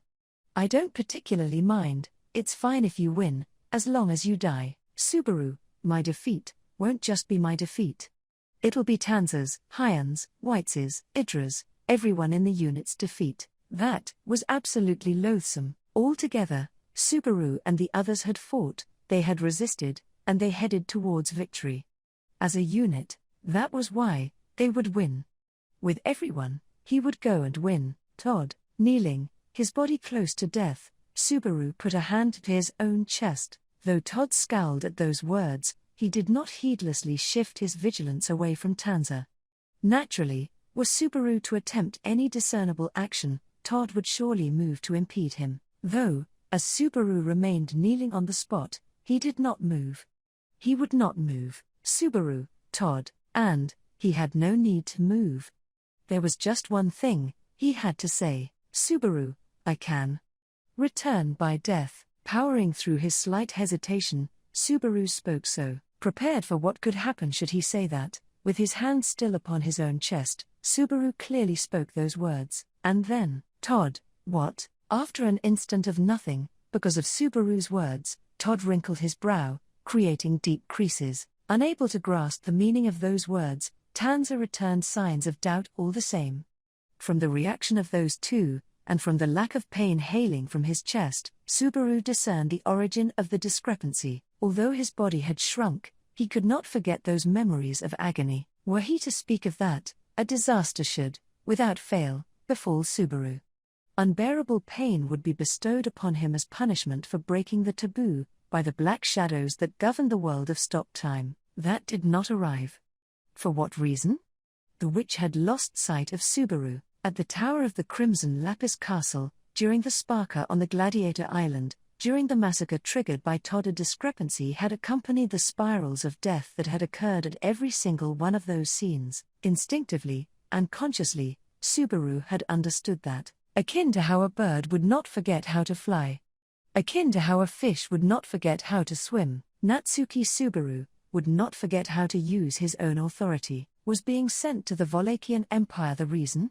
I don't particularly mind, it's fine if you win, as long as you die. Subaru, my defeat won't just be my defeat. It'll be Tanza's, Hyan's, White's, Idra's, everyone in the unit's defeat. That was absolutely loathsome. Altogether, Subaru and the others had fought, they had resisted, and they headed towards victory. As a unit, that was why they would win. With everyone, he would go and win. Todd, kneeling, his body close to death, Subaru put a hand to his own chest. Though Todd scowled at those words, he did not heedlessly shift his vigilance away from Tanza. Naturally, were Subaru to attempt any discernible action, Todd would surely move to impede him. Though, as Subaru remained kneeling on the spot, he did not move. He would not move. Subaru, Todd, and he had no need to move. There was just one thing he had to say. Subaru, I can return by death. Powering through his slight hesitation, Subaru spoke so, prepared for what could happen should he say that. With his hand still upon his own chest, Subaru clearly spoke those words. And then, Todd, what? After an instant of nothing, because of Subaru's words, Todd wrinkled his brow, creating deep creases. Unable to grasp the meaning of those words, Tanza returned signs of doubt all the same. From the reaction of those two, and from the lack of pain hailing from his chest, Subaru discerned the origin of the discrepancy. Although his body had shrunk, he could not forget those memories of agony. Were he to speak of that, a disaster should, without fail, befall Subaru. Unbearable pain would be bestowed upon him as punishment for breaking the taboo, by the black shadows that govern the world of stop-time. That did not arrive. For what reason? The witch had lost sight of Subaru. At the tower of the Crimson Lapis Castle, during the Sparker on the Gladiator Island, during the massacre triggered by Todd, a discrepancy had accompanied the spirals of death that had occurred at every single one of those scenes. Instinctively, unconsciously, Subaru had understood that, akin to how a bird would not forget how to fly, akin to how a fish would not forget how to swim, Natsuki Subaru would not forget how to use his own authority. Was being sent to the Volakian Empire the reason?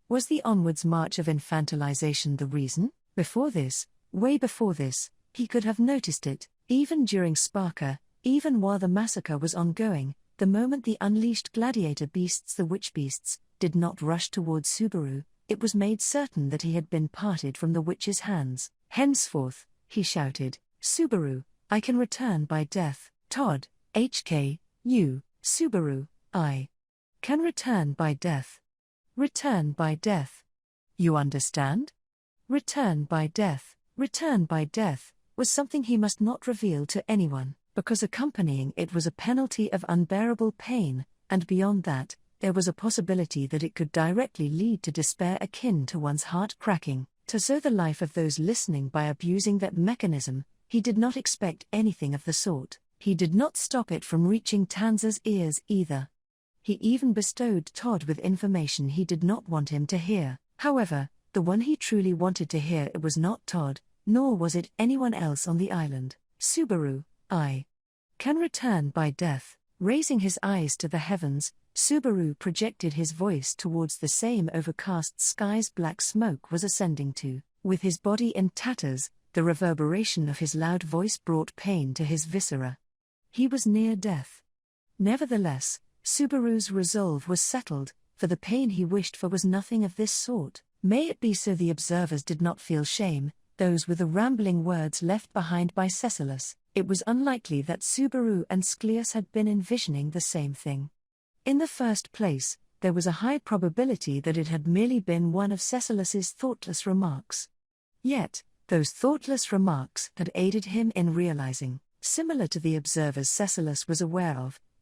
Was the onwards march of infantilization the reason? Before this, way before this, he could have noticed it, even during Sparker, even while the massacre was ongoing, the moment the unleashed gladiator beasts, the witch beasts, did not rush towards Subaru, it was made certain that he had been parted from the witch's hands. Henceforth, he shouted, Subaru, I can return by death. Todd, HK, you, Subaru, I can return by death. Return by death. You understand? Return by death. Return by death was something he must not reveal to anyone, because accompanying it was a penalty of unbearable pain, and beyond that, there was a possibility that it could directly lead to despair akin to one's heart cracking. To sow the life of those listening by abusing that mechanism, he did not expect anything of the sort. He did not stop it from reaching Tanza's ears either. He even bestowed Todd with information he did not want him to hear. However, the one he truly wanted to hear, it was not Todd, nor was it anyone else on the island. Subaru, I can return by death. Raising his eyes to the heavens, Subaru projected his voice towards the same overcast skies black smoke was ascending to. With his body in tatters, the reverberation of his loud voice brought pain to his viscera. He was near death. Nevertheless, Subaru's resolve was settled, for the pain he wished for was nothing of this sort. May it be so. The observers did not feel shame, those were the rambling words left behind by Cecilus. It was unlikely that Subaru and Sclius had been envisioning the same thing. In the first place, there was a high probability that it had merely been one of Cecilus's thoughtless remarks. Yet, those thoughtless remarks had aided him in realizing, similar to the observers Cecilus was aware of,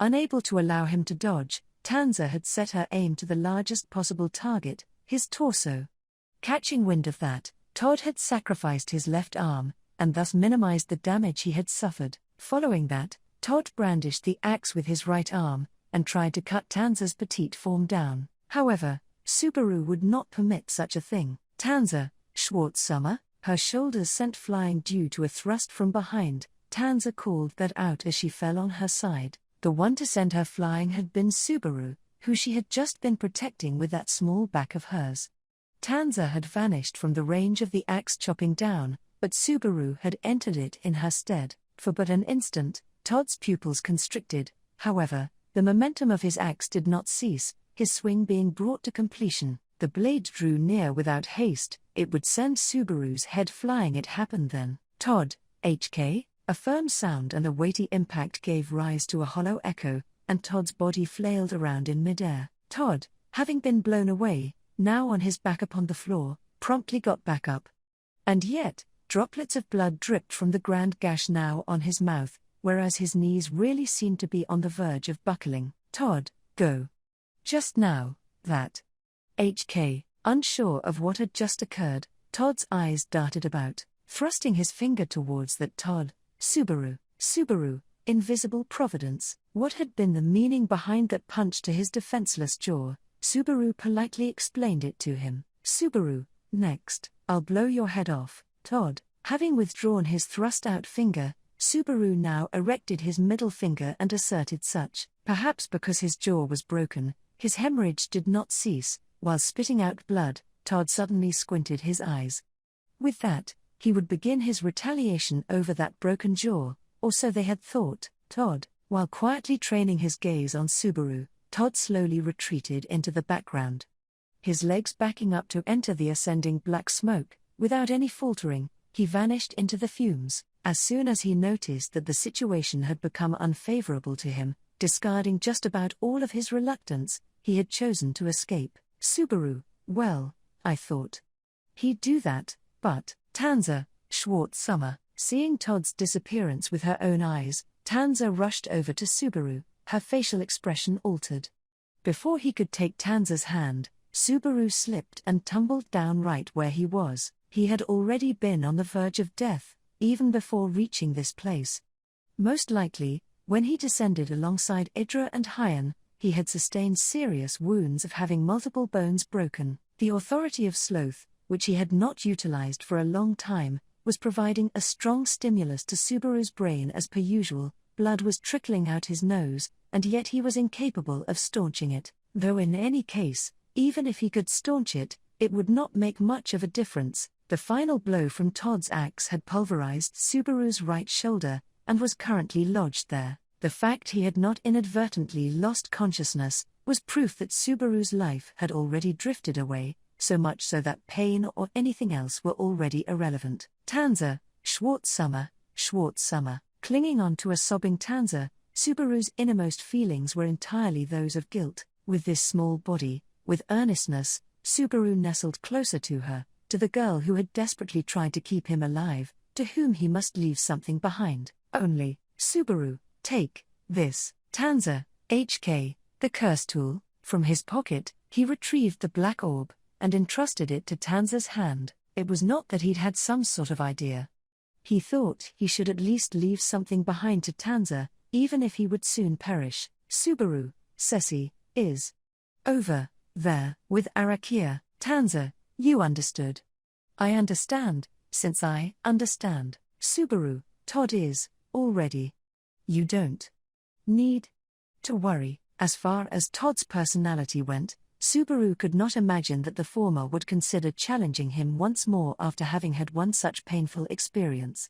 Unable to allow him to dodge, Tanza had set her aim to the largest possible target, his torso. Catching wind of that, Todd had sacrificed his left arm, and thus minimized the damage he had suffered. Following that, Todd brandished the axe with his right arm, and tried to cut Tanza's petite form down. However, Subaru would not permit such a thing. Tanza, Schwartz-Summer, her shoulders sent flying due to a thrust from behind. Tanza called that out as she fell on her side. The one to send her flying had been Subaru, who she had just been protecting with that small back of hers. Tanza had vanished from the range of the axe chopping down, but Subaru had entered it in her stead. For but an instant, Todd's pupils constricted. However, the momentum of his axe did not cease, his swing being brought to completion. The blade drew near without haste. It would send Subaru's head flying. It happened then. Todd, HK? A firm sound and a weighty impact gave rise to a hollow echo, and Todd's body flailed around in midair. Todd, having been blown away, now on his back upon the floor, promptly got back up. And yet, droplets of blood dripped from the grand gash now on his mouth, whereas his knees really seemed to be on the verge of buckling. Todd, go. Just now, that. HK, unsure of what had just occurred, Todd's eyes darted about, thrusting his finger towards that Todd. Subaru, invisible providence. What had been the meaning behind that punch to his defenseless jaw? Subaru politely explained it to him. Subaru, next, I'll blow your head off. Todd, having withdrawn his thrust-out finger, Subaru now erected his middle finger and asserted such. Perhaps because his jaw was broken, his hemorrhage did not cease. While spitting out blood, Todd suddenly squinted his eyes. With that, he would begin his retaliation over that broken jaw, or so they had thought. Todd, while quietly training his gaze on Subaru, Todd slowly retreated into the background. His legs backing up to enter the ascending black smoke, without any faltering, he vanished into the fumes. As soon as he noticed that the situation had become unfavorable to him, discarding just about all of his reluctance, he had chosen to escape. Subaru, well, I thought he'd do that, but, Tanza, Schwartz-Summer, seeing Todd's disappearance with her own eyes, Tanza rushed over to Subaru, her facial expression altered. Before he could take Tanza's hand, Subaru slipped and tumbled down right where he was. He had already been on the verge of death, even before reaching this place. Most likely, when he descended alongside Idra and Hyan, he had sustained serious wounds of having multiple bones broken. The authority of sloth, which he had not utilized for a long time, was providing a strong stimulus to Subaru's brain as per usual. Blood was trickling out his nose, and yet he was incapable of staunching it. Though in any case, even if he could staunch it, it would not make much of a difference. The final blow from Todd's axe had pulverized Subaru's right shoulder, and was currently lodged there. The fact he had not inadvertently lost consciousness was proof that Subaru's life had already drifted away, so much so that pain or anything else were already irrelevant. Tanza, Schwartz-Summer, clinging on to a sobbing Tanza, Subaru's innermost feelings were entirely those of guilt. With this small body, with earnestness, Subaru nestled closer to her, to the girl who had desperately tried to keep him alive, to whom he must leave something behind. Only, Subaru, take this. Tanza, HK, the curse tool. From his pocket, he retrieved the black orb, and entrusted it to Tanza's hand. It was not that he'd had some sort of idea. He thought he should at least leave something behind to Tanza, even if he would soon perish. Subaru, Ceci, is over there with Arakia. Tanza, you understood. I understand, since I understand. Subaru, Todd is already. You don't need to worry. As far as Todd's personality went, Subaru could not imagine that the former would consider challenging him once more after having had one such painful experience.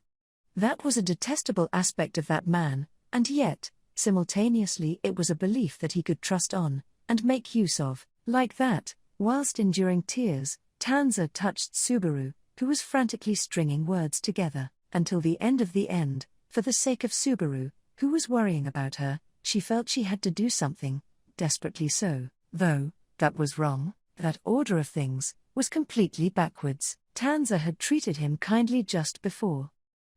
That was a detestable aspect of that man, and yet, simultaneously it was a belief that he could trust on, and make use of. Like that, whilst enduring tears, Tanza touched Subaru, who was frantically stringing words together, until the end of the end. For the sake of Subaru, who was worrying about her, she felt she had to do something, desperately so. Though, that was wrong. That order of things was completely backwards. Tanza had treated him kindly just before.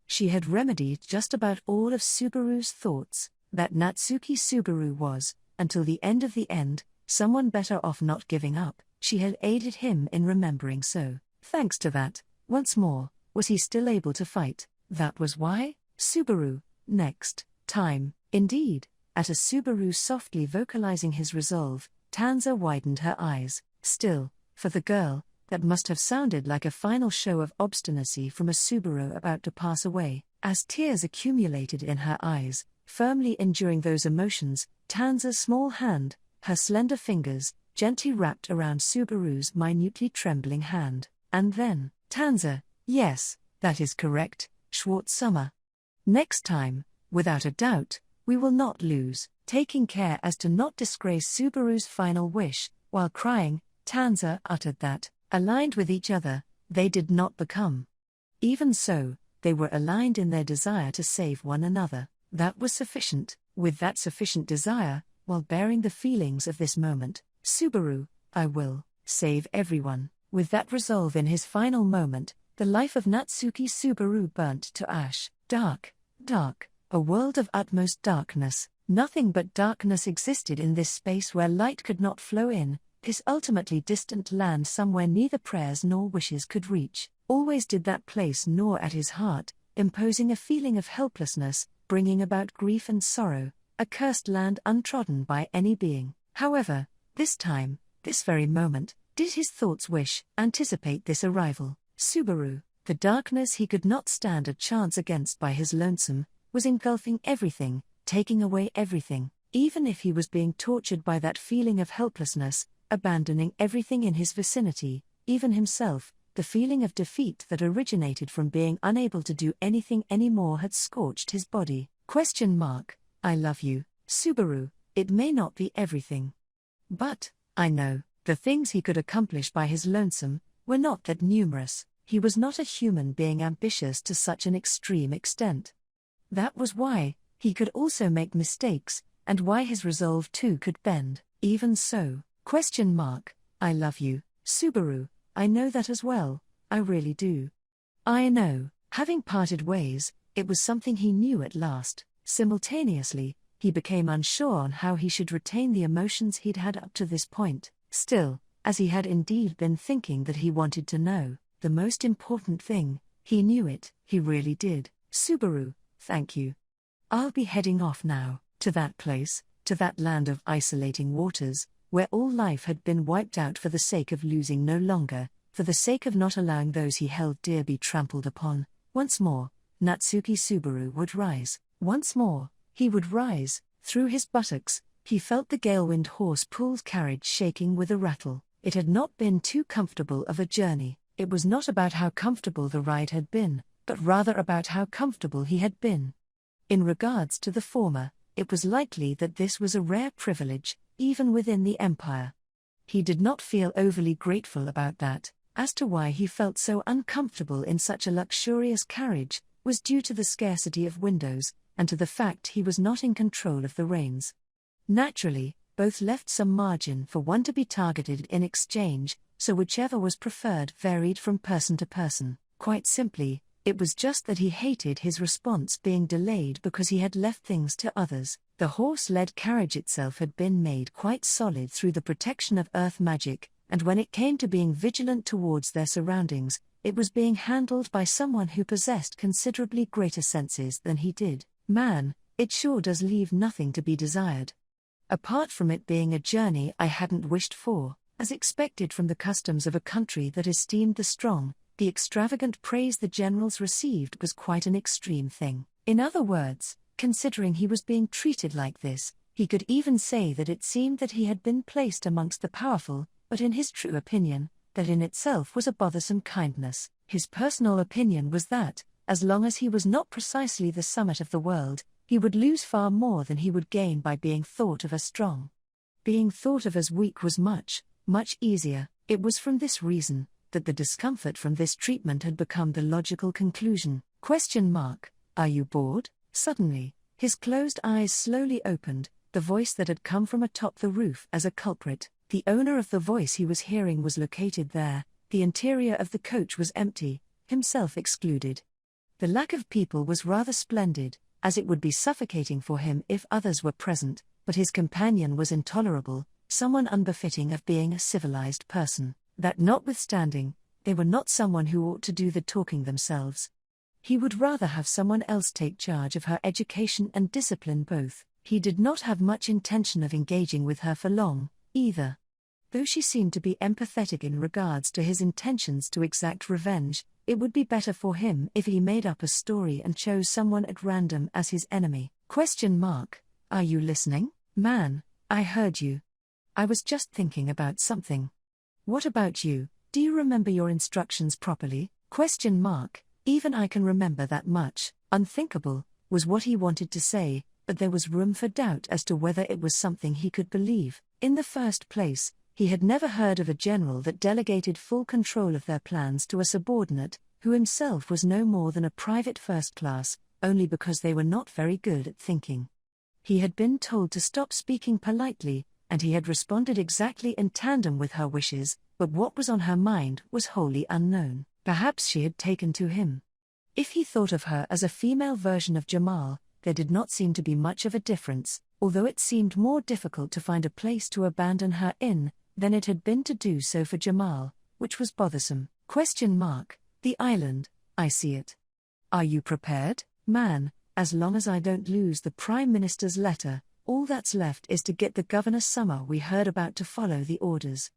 She had remedied just about all of Subaru's thoughts. that Natsuki Subaru was, until the end of the end, someone better off not giving up. She had aided him in remembering so. Thanks to that, once more, was he still able to fight. That was why? Subaru, next time. Indeed, at a Subaru softly vocalizing his resolve, Tanza widened her eyes. Still, for the girl, that must have sounded like a final show of obstinacy from a Subaru about to pass away. As tears accumulated in her eyes, firmly enduring those emotions, Tanza's small hand, her slender fingers, gently wrapped around Subaru's minutely trembling hand. And then, Tanza, yes, that is correct, Schwartz-Summer. Next time, without a doubt, we will not lose. Taking care as to not disgrace Subaru's final wish, while crying, Tanza uttered that, aligned with each other, they did not become. Even so, they were aligned in their desire to save one another. That was sufficient. With that sufficient desire, while bearing the feelings of this moment, Subaru, I will save everyone. With that resolve in his final moment, the life of Natsuki Subaru burnt to ash. Dark, dark, a world of utmost darkness. Nothing but darkness existed in this space where light could not flow in, this ultimately distant land somewhere neither prayers nor wishes could reach. Always did that place gnaw at his heart, imposing a feeling of helplessness, bringing about grief and sorrow, a cursed land untrodden by any being. However, this time, this very moment, did his thoughts wish, anticipate this arrival. Subaru, the darkness he could not stand a chance against by his lonesome, was engulfing everything, taking away everything, even if he was being tortured by that feeling of helplessness, abandoning everything in his vicinity, even himself. The feeling of defeat that originated from being unable to do anything anymore had scorched his body. I love you, Subaru, it may not be everything. But, I know, the things he could accomplish by his lonesome were not that numerous. He was not a human being ambitious to such an extreme extent. That was why he could also make mistakes, and why his resolve too could bend. Even so, I love you, Subaru, I know that as well, I really do. I know, having parted ways, it was something he knew at last. Simultaneously, he became unsure on how he should retain the emotions he'd had up to this point. Still, as he had indeed been thinking that he wanted to know, the most important thing, he knew it, he really did. Subaru, thank you. I'll be heading off now, to that place, to that land of isolating waters, where all life had been wiped out for the sake of losing no longer, for the sake of not allowing those he held dear be trampled upon. Once more, Natsuki Subaru would rise. Once more, he would rise. Through his buttocks, he felt the gale-wind horse-pulled carriage shaking with a rattle. It had not been too comfortable of a journey. It was not about how comfortable the ride had been, but rather about how comfortable he had been. In regards to the former, it was likely that this was a rare privilege, even within the Empire. He did not feel overly grateful about that. As to why he felt so uncomfortable in such a luxurious carriage, was due to the scarcity of windows, and to the fact he was not in control of the reins. Naturally, both left some margin for one to be targeted in exchange, so whichever was preferred varied from person to person. Quite simply, it was just that he hated his response being delayed because he had left things to others. The horse-led carriage itself had been made quite solid through the protection of earth magic, and when it came to being vigilant towards their surroundings, it was being handled by someone who possessed considerably greater senses than he did. Man, it sure does leave nothing to be desired. Apart from it being a journey I hadn't wished for, as expected from the customs of a country that esteemed the strong, the extravagant praise the generals received was quite an extreme thing. In other words, considering he was being treated like this, he could even say that it seemed that he had been placed amongst the powerful, but in his true opinion, that in itself was a bothersome kindness. His personal opinion was that, as long as he was not precisely the summit of the world, he would lose far more than he would gain by being thought of as strong. Being thought of as weak was much, much easier. It was from this reason that the discomfort from this treatment had become the logical conclusion. Are you bored? Suddenly, his closed eyes slowly opened, the voice that had come from atop the roof as a culprit. The owner of the voice he was hearing was located there, the interior of the coach was empty, himself excluded. The lack of people was rather splendid, as it would be suffocating for him if others were present, but his companion was intolerable, someone unbefitting of being a civilized person. That notwithstanding, they were not someone who ought to do the talking themselves. He would rather have someone else take charge of her education and discipline both. He did not have much intention of engaging with her for long, either. Though she seemed to be empathetic in regards to his intentions to exact revenge, it would be better for him if he made up a story and chose someone at random as his enemy. Are you listening? Man, I heard you. I was just thinking about something. What about you? Do you remember your instructions properly? Even I can remember that much. Unthinkable, was what he wanted to say, but there was room for doubt as to whether it was something he could believe. In the first place, he had never heard of a general that delegated full control of their plans to a subordinate, who himself was no more than a private first class, only because they were not very good at thinking. He had been told to stop speaking politely, and he had responded exactly in tandem with her wishes, but what was on her mind was wholly unknown. Perhaps she had taken to him. If he thought of her as a female version of Jamal, there did not seem to be much of a difference, although it seemed more difficult to find a place to abandon her in than it had been to do so for Jamal, which was bothersome. The island, I see it. Are you prepared, man? As long as I don't lose the Prime Minister's letter, all that's left is to get the Governor Summer we heard about to follow the orders.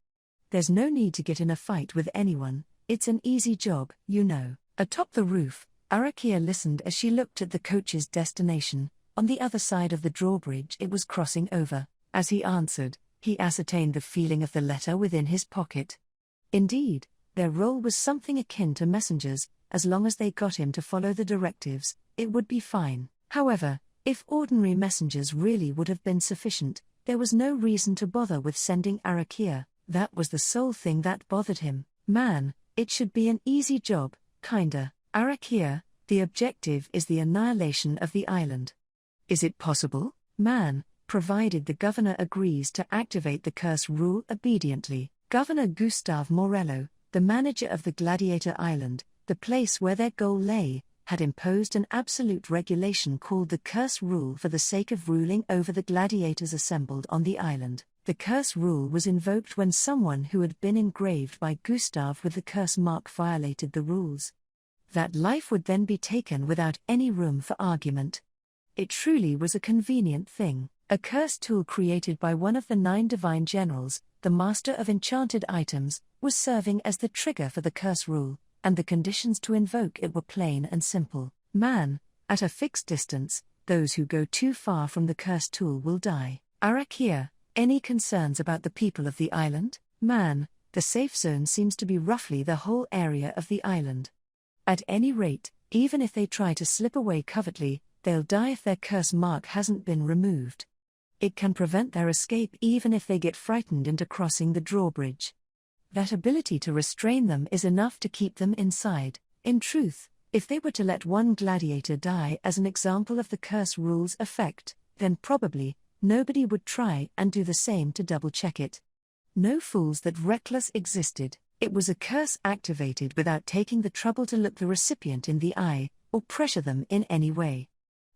There's no need to get in a fight with anyone, it's an easy job, you know. Atop the roof, Arakia listened as she looked at the coach's destination. On the other side of the drawbridge it was crossing over. As he answered, he ascertained the feeling of the letter within his pocket. Indeed, their role was something akin to messengers. As long as they got him to follow the directives, it would be fine. However, if ordinary messengers really would have been sufficient, there was no reason to bother with sending Arakia. That was the sole thing that bothered him. Man, it should be an easy job, kinda. Arakia, the objective is the annihilation of the island. Is it possible? Man, provided the governor agrees to activate the curse rule obediently. Governor Gustave Morello, the manager of the Gladiator Island, the place where their goal lay, had imposed an absolute regulation called the curse rule for the sake of ruling over the gladiators assembled on the island. The curse rule was invoked when someone who had been engraved by Gustave with the curse mark violated the rules. That life would then be taken without any room for argument. It truly was a convenient thing. A curse tool created by one of the 9 divine generals, the master of enchanted items, was serving as the trigger for the curse rule, and the conditions to invoke it were plain and simple. Man, at a fixed distance, those who go too far from the curse tool will die. Arakia, any concerns about the people of the island? Man, the safe zone seems to be roughly the whole area of the island. At any rate, even if they try to slip away covertly, they'll die if their curse mark hasn't been removed. It can prevent their escape even if they get frightened into crossing the drawbridge. That ability to restrain them is enough to keep them inside. In truth, if they were to let one gladiator die as an example of the curse rule's effect, then probably nobody would try and do the same to double-check it. No fools that reckless existed. It was a curse activated without taking the trouble to look the recipient in the eye, or pressure them in any way.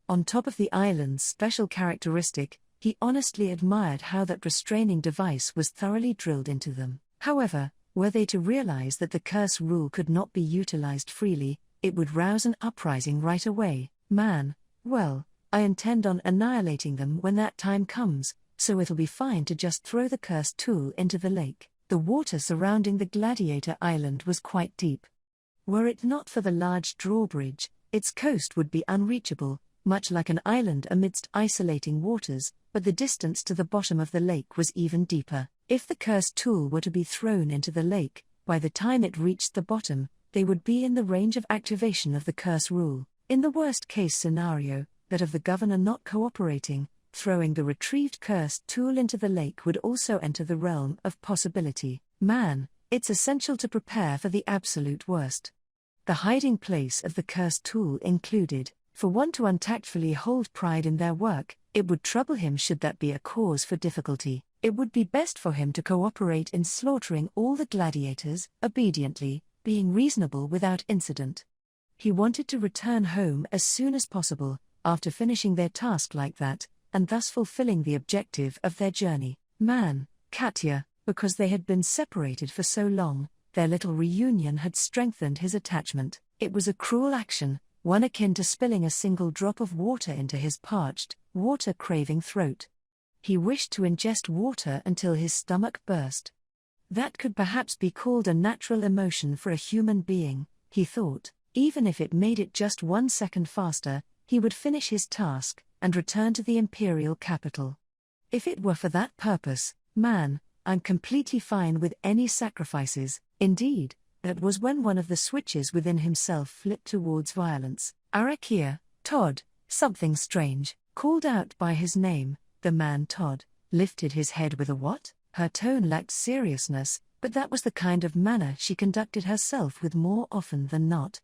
On top of the island's special characteristic, he honestly admired how that restraining device was thoroughly drilled into them. However, were they to realize that the curse rule could not be utilized freely, it would rouse an uprising right away. Man, well, I intend on annihilating them when that time comes, so it'll be fine to just throw the curse tool into the lake. The water surrounding the Gladiator Island was quite deep. Were it not for the large drawbridge, its coast would be unreachable, much like an island amidst isolating waters, but the distance to the bottom of the lake was even deeper. If the cursed tool were to be thrown into the lake, by the time it reached the bottom, they would be in the range of activation of the curse rule. In the worst-case scenario, that of the governor not cooperating, throwing the retrieved cursed tool into the lake would also enter the realm of possibility. Man, it's essential to prepare for the absolute worst. The hiding place of the cursed tool included, for one to untactfully hold pride in their work, it would trouble him should that be a cause for difficulty. It would be best for him to cooperate in slaughtering all the gladiators, obediently, being reasonable without incident. He wanted to return home as soon as possible, after finishing their task like that, and thus fulfilling the objective of their journey. Man, Katya, because they had been separated for so long, their little reunion had strengthened his attachment. It was a cruel action, one akin to spilling a single drop of water into his parched, water-craving throat. He wished to ingest water until his stomach burst. That could perhaps be called a natural emotion for a human being, he thought. Even if it made it just 1 second faster, he would finish his task and return to the imperial capital. If it were for that purpose, man, I'm completely fine with any sacrifices. Indeed, that was when one of the switches within himself flipped towards violence. Arakia, Todd, something strange, called out by his name. The man Todd lifted his head with a what? Her tone lacked seriousness, but that was the kind of manner she conducted herself with more often than not.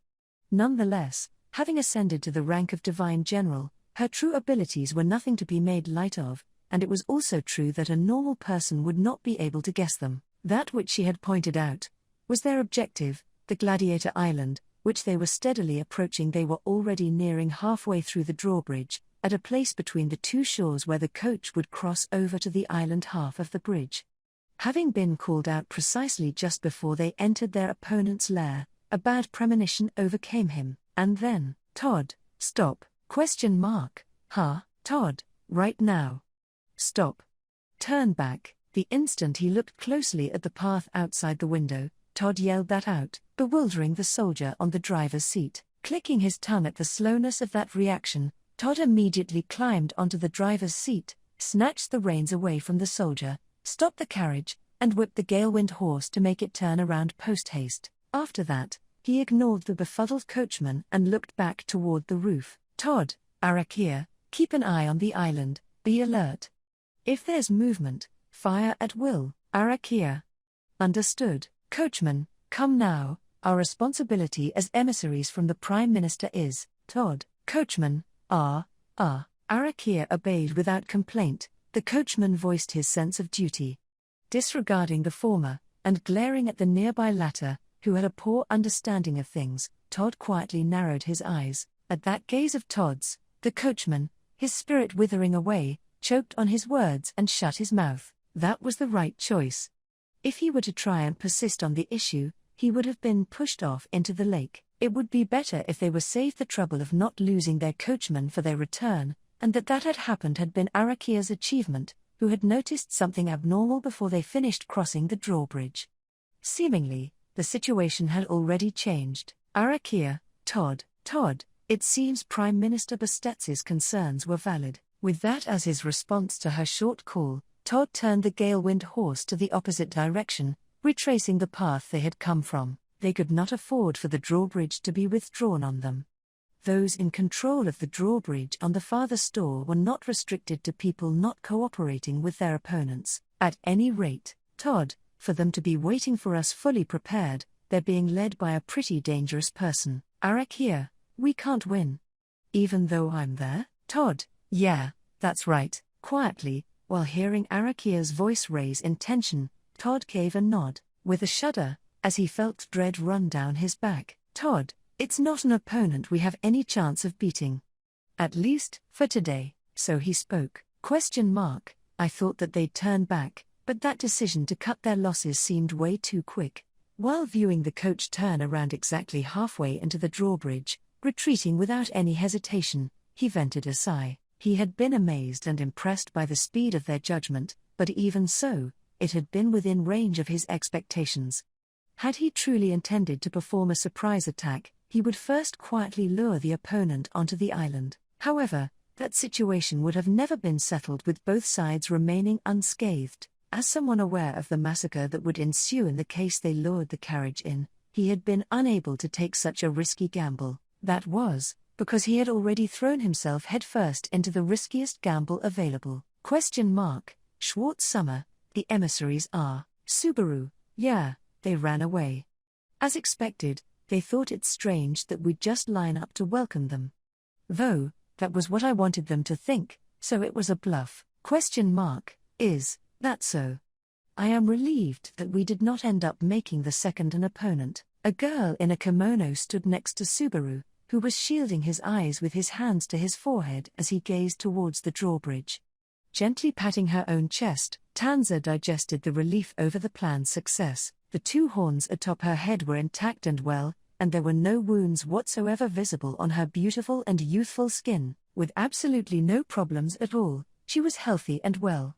Nonetheless, having ascended to the rank of divine general, her true abilities were nothing to be made light of, and it was also true that a normal person would not be able to guess them. That which she had pointed out was their objective, the Gladiator Island, which they were steadily approaching. They were already nearing halfway through the drawbridge, at a place between the two shores where the coach would cross over to the island half of the bridge. Having been called out precisely just before they entered their opponent's lair, a bad premonition overcame him, and then, Todd, stop, ? Todd, right now. Stop. Turn back. The instant he looked closely at the path outside the window, Todd yelled that out, bewildering the soldier on the driver's seat. Clicking his tongue at the slowness of that reaction, Todd immediately climbed onto the driver's seat, snatched the reins away from the soldier, stopped the carriage, and whipped the Galewind horse to make it turn around post-haste. After that, he ignored the befuddled coachman and looked back toward the roof. Todd, Arakia, keep an eye on the island, be alert. If there's movement, fire at will, Arakia. Understood. Coachman, come now, our responsibility as emissaries from the Prime Minister is, Todd. Coachman, Arakia obeyed without complaint. The coachman voiced his sense of duty. Disregarding the former, and glaring at the nearby latter, who had a poor understanding of things, Todd quietly narrowed his eyes. At that gaze of Todd's, the coachman, his spirit withering away, choked on his words and shut his mouth. That was the right choice. If he were to try and persist on the issue, he would have been pushed off into the lake. It would be better if they were saved the trouble of not losing their coachman for their return, and that had happened had been Arakia's achievement, who had noticed something abnormal before they finished crossing the drawbridge. Seemingly, the situation had already changed. Arakia, Todd, it seems Prime Minister Bastetz's concerns were valid. With that as his response to her short call, Todd turned the Galewind horse to the opposite direction, retracing the path they had come from. They could not afford for the drawbridge to be withdrawn on them. Those in control of the drawbridge on the farther shore were not restricted to people not cooperating with their opponents. At any rate, Todd, for them to be waiting for us fully prepared, they're being led by a pretty dangerous person. Arakia, we can't win. Even though I'm there? Todd, yeah, that's right. Quietly, while hearing Arakia's voice raise in tension, Todd gave a nod, with a shudder, as he felt dread run down his back. Todd, it's not an opponent we have any chance of beating. At least, for today. So he spoke. ? I thought that they'd turn back, but that decision to cut their losses seemed way too quick. While viewing the coach turn around exactly halfway into the drawbridge, retreating without any hesitation, he vented a sigh. He had been amazed and impressed by the speed of their judgment, but even so, it had been within range of his expectations. Had he truly intended to perform a surprise attack, he would first quietly lure the opponent onto the island. However, that situation would have never been settled with both sides remaining unscathed. As someone aware of the massacre that would ensue in the case they lured the carriage in, he had been unable to take such a risky gamble. That was because he had already thrown himself headfirst into the riskiest gamble available. ? Schwartz Summer, the emissaries are. Subaru, yeah, they ran away. As expected, they thought it strange that we'd just line up to welcome them. Though, that was what I wanted them to think, so it was a bluff. ? Is that so? I am relieved that we did not end up making the second an opponent. A girl in a kimono stood next to Subaru, who was shielding his eyes with his hands to his forehead as he gazed towards the drawbridge. Gently patting her own chest, Tanza digested the relief over the plan's success. The two horns atop her head were intact and well, and there were no wounds whatsoever visible on her beautiful and youthful skin. With absolutely no problems at all, she was healthy and well.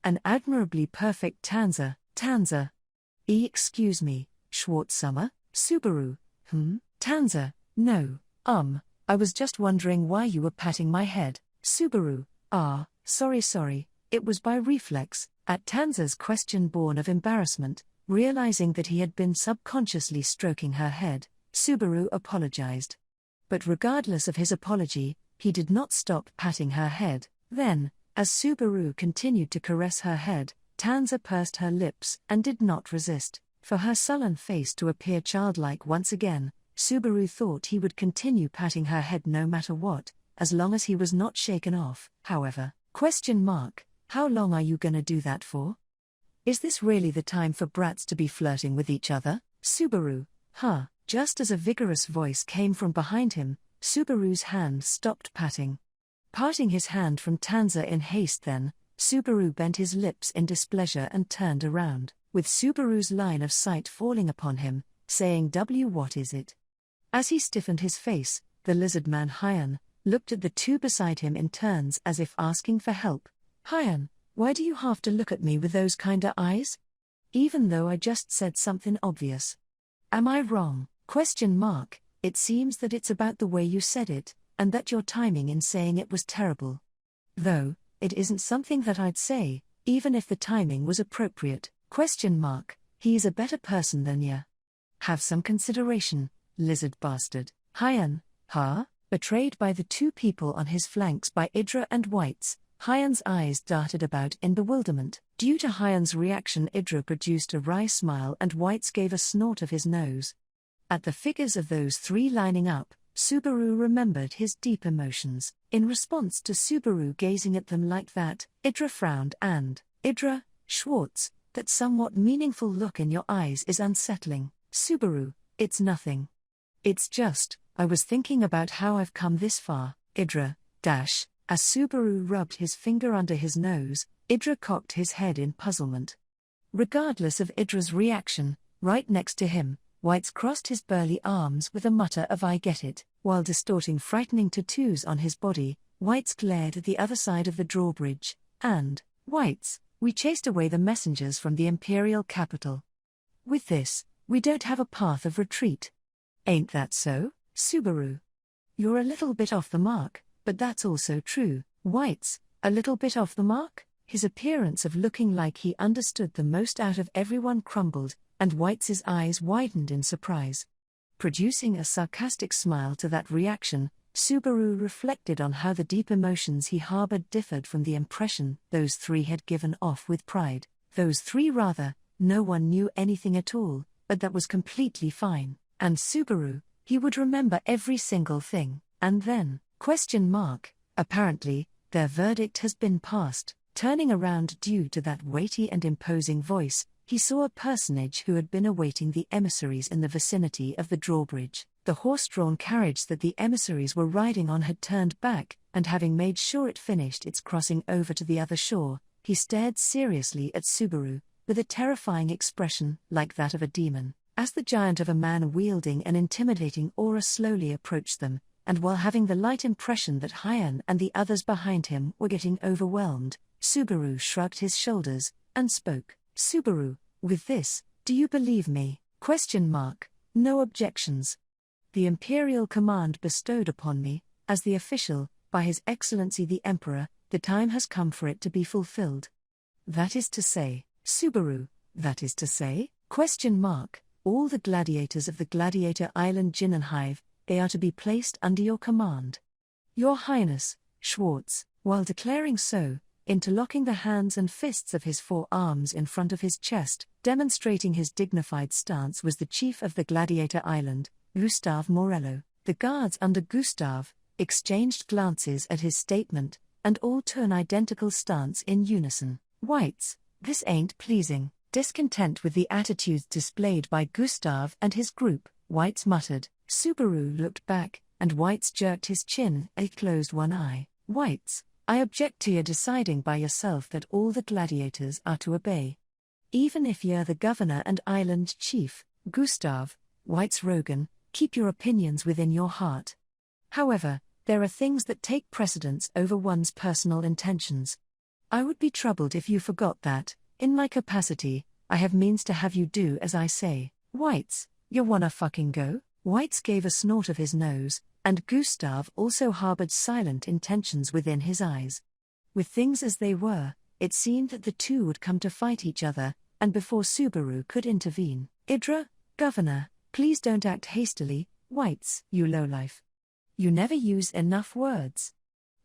An admirably perfect Tanza. Excuse me, Schwartz-Summer? Subaru, Tanza, no, I was just wondering why you were patting my head. Subaru, sorry, it was by reflex. At Tanza's question born of embarrassment, realizing that he had been subconsciously stroking her head, Subaru apologized. But regardless of his apology, he did not stop patting her head. Then, as Subaru continued to caress her head, Tanza pursed her lips and did not resist. For her sullen face to appear childlike once again, Subaru thought he would continue patting her head no matter what, as long as he was not shaken off. However, how long are you gonna do that for? Is this really the time for brats to be flirting with each other? Subaru, Just as a vigorous voice came from behind him, Subaru's hand stopped patting. Parting his hand from Tanza in haste then, Subaru bent his lips in displeasure and turned around, with Subaru's line of sight falling upon him, saying what is it? As he stiffened his face, the lizard man Hyan looked at the two beside him in turns as if asking for help. Hyan, why do you have to look at me with those kinda eyes? Even though I just said something obvious. Am I wrong? It seems that it's about the way you said it, and that your timing in saying it was terrible. Though, it isn't something that I'd say, even if the timing was appropriate. He's a better person than ya. Have some consideration, lizard bastard. Hyan, Betrayed by the two people on his flanks by Idra and Whites, Hyan's eyes darted about in bewilderment. Due to Hyan's reaction, Idra produced a wry smile and Whites gave a snort of his nose. At the figures of those three lining up, Subaru remembered his deep emotions. In response to Subaru gazing at them like that, Idra frowned and, Idra, Schwartz, that somewhat meaningful look in your eyes is unsettling. Subaru, it's nothing. It's just, I was thinking about how I've come this far. Idra, as Subaru rubbed his finger under his nose, Idra cocked his head in puzzlement. Regardless of Idra's reaction, right next to him, Whites crossed his burly arms with a mutter of I get it, while distorting frightening tattoos on his body. Whites glared at the other side of the drawbridge, and, Whites, we chased away the messengers from the imperial capital. With this, we don't have a path of retreat. Ain't that so, Subaru? You're a little bit off the mark, but that's also true. Whites, a little bit off the mark? His appearance of looking like he understood the most out of everyone crumbled, and Whites's eyes widened in surprise. Producing a sarcastic smile to that reaction, Subaru reflected on how the deep emotions he harbored differed from the impression those three had given off with pride. No one knew anything at all, but that was completely fine. And Subaru, he would remember every single thing. And then, apparently, their verdict has been passed. Turning around due to that weighty and imposing voice, he saw a personage who had been awaiting the emissaries in the vicinity of the drawbridge. The horse-drawn carriage that the emissaries were riding on had turned back, and having made sure it finished its crossing over to the other shore, he stared seriously at Subaru, with a terrifying expression like that of a demon. As the giant of a man wielding an intimidating aura slowly approached them, and while having the light impression that Hyan and the others behind him were getting overwhelmed, Subaru shrugged his shoulders, and spoke. Subaru, with this, do you believe me? No objections. The imperial command bestowed upon me, as the official, by His Excellency the Emperor, the time has come for it to be fulfilled. That is to say, Subaru, that is to say? All the gladiators of the Gladiator Island Jinnenhive, they are to be placed under your command. Your Highness, Schwartz, while declaring so, interlocking the hands and fists of his forearms in front of his chest, demonstrating his dignified stance, was the chief of the Gladiator Island, Gustave Morello. The guards under Gustave exchanged glances at his statement, and all took an identical stance in unison. Whites, this ain't pleasing. Discontent with the attitudes displayed by Gustav and his group, Whites muttered. Subaru looked back, and Whites jerked his chin and closed one eye. Whites, I object to your deciding by yourself that all the gladiators are to obey. Even if you're the governor and island chief, Gustav, Whites Rogan, keep your opinions within your heart. However, there are things that take precedence over one's personal intentions. I would be troubled if you forgot that, in my capacity, I have means to have you do as I say. Whites, you wanna fucking go? Whites gave a snort of his nose, and Gustav also harbored silent intentions within his eyes. With things as they were, it seemed that the two would come to fight each other, and before Subaru could intervene, Idra, Governor, please don't act hastily, Whites, you lowlife. You never use enough words.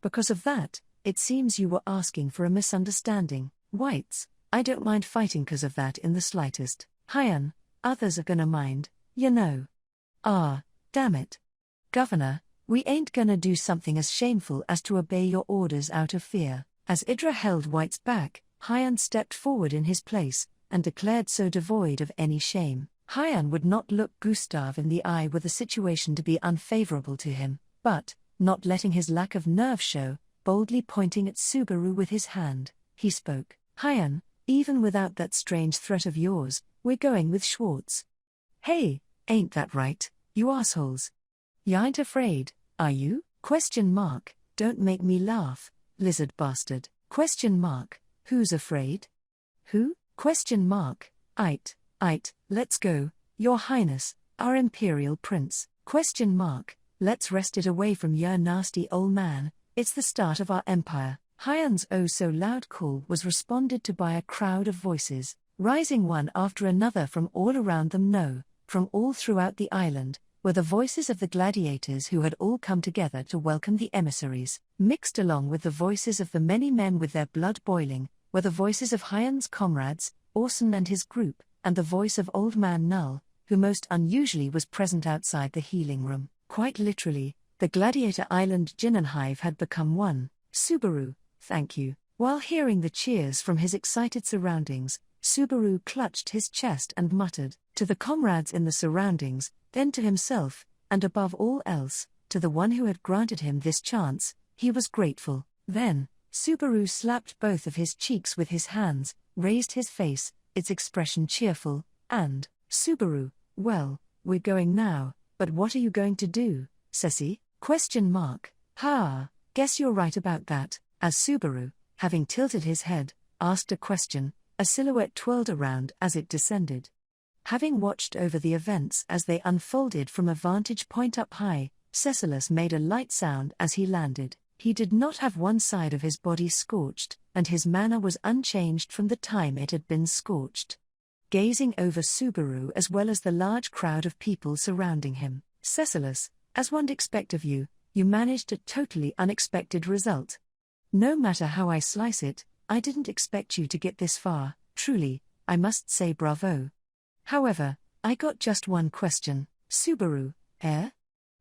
Because of that, it seems you were asking for a misunderstanding. Whites, I don't mind fighting 'cause of that in the slightest. Hyan, others are gonna mind, you know. Ah, damn it. Governor, we ain't gonna do something as shameful as to obey your orders out of fear. As Idra held White's back, Hyan stepped forward in his place, and declared so devoid of any shame. Hyan would not look Gustav in the eye were the situation to be unfavorable to him, but, not letting his lack of nerve show, boldly pointing at Subaru with his hand, he spoke. Hyan, even without that strange threat of yours, we're going with Schwartz. Hey, ain't that right, you assholes? You ain't afraid, are you? ? Don't make me laugh, lizard bastard. ? Who's afraid? Who? ? Let's go, Your Highness, our Imperial Prince. ? Let's wrest it away from your nasty old man, it's the start of our empire. Hyan's oh-so-loud call was responded to by a crowd of voices, rising one after another from all around them. No, from all throughout the island, were the voices of the gladiators who had all come together to welcome the emissaries. Mixed along with the voices of the many men with their blood boiling, were the voices of Hyan's comrades, Orson and his group, and the voice of Old Man Null, who most unusually was present outside the healing room. Quite literally, the Gladiator Island Jinnenhive had become one. Subaru, thank you. While hearing the cheers from his excited surroundings, Subaru clutched his chest and muttered, to the comrades in the surroundings, then to himself, and above all else, to the one who had granted him this chance, he was grateful. Then, Subaru slapped both of his cheeks with his hands, raised his face, its expression cheerful, and, Subaru, well, we're going now, but what are you going to do, Ceci? ? Ha, guess you're right about that, as Subaru, having tilted his head, asked a question, a silhouette twirled around as it descended. Having watched over the events as they unfolded from a vantage point up high, Cecilus made a light sound as he landed. He did not have one side of his body scorched, and his manner was unchanged from the time it had been scorched. Gazing over Subaru as well as the large crowd of people surrounding him, Cecilus, as one'd expect of you, you managed a totally unexpected result. No matter how I slice it, I didn't expect you to get this far, truly, I must say bravo. However, I got just one question, Subaru,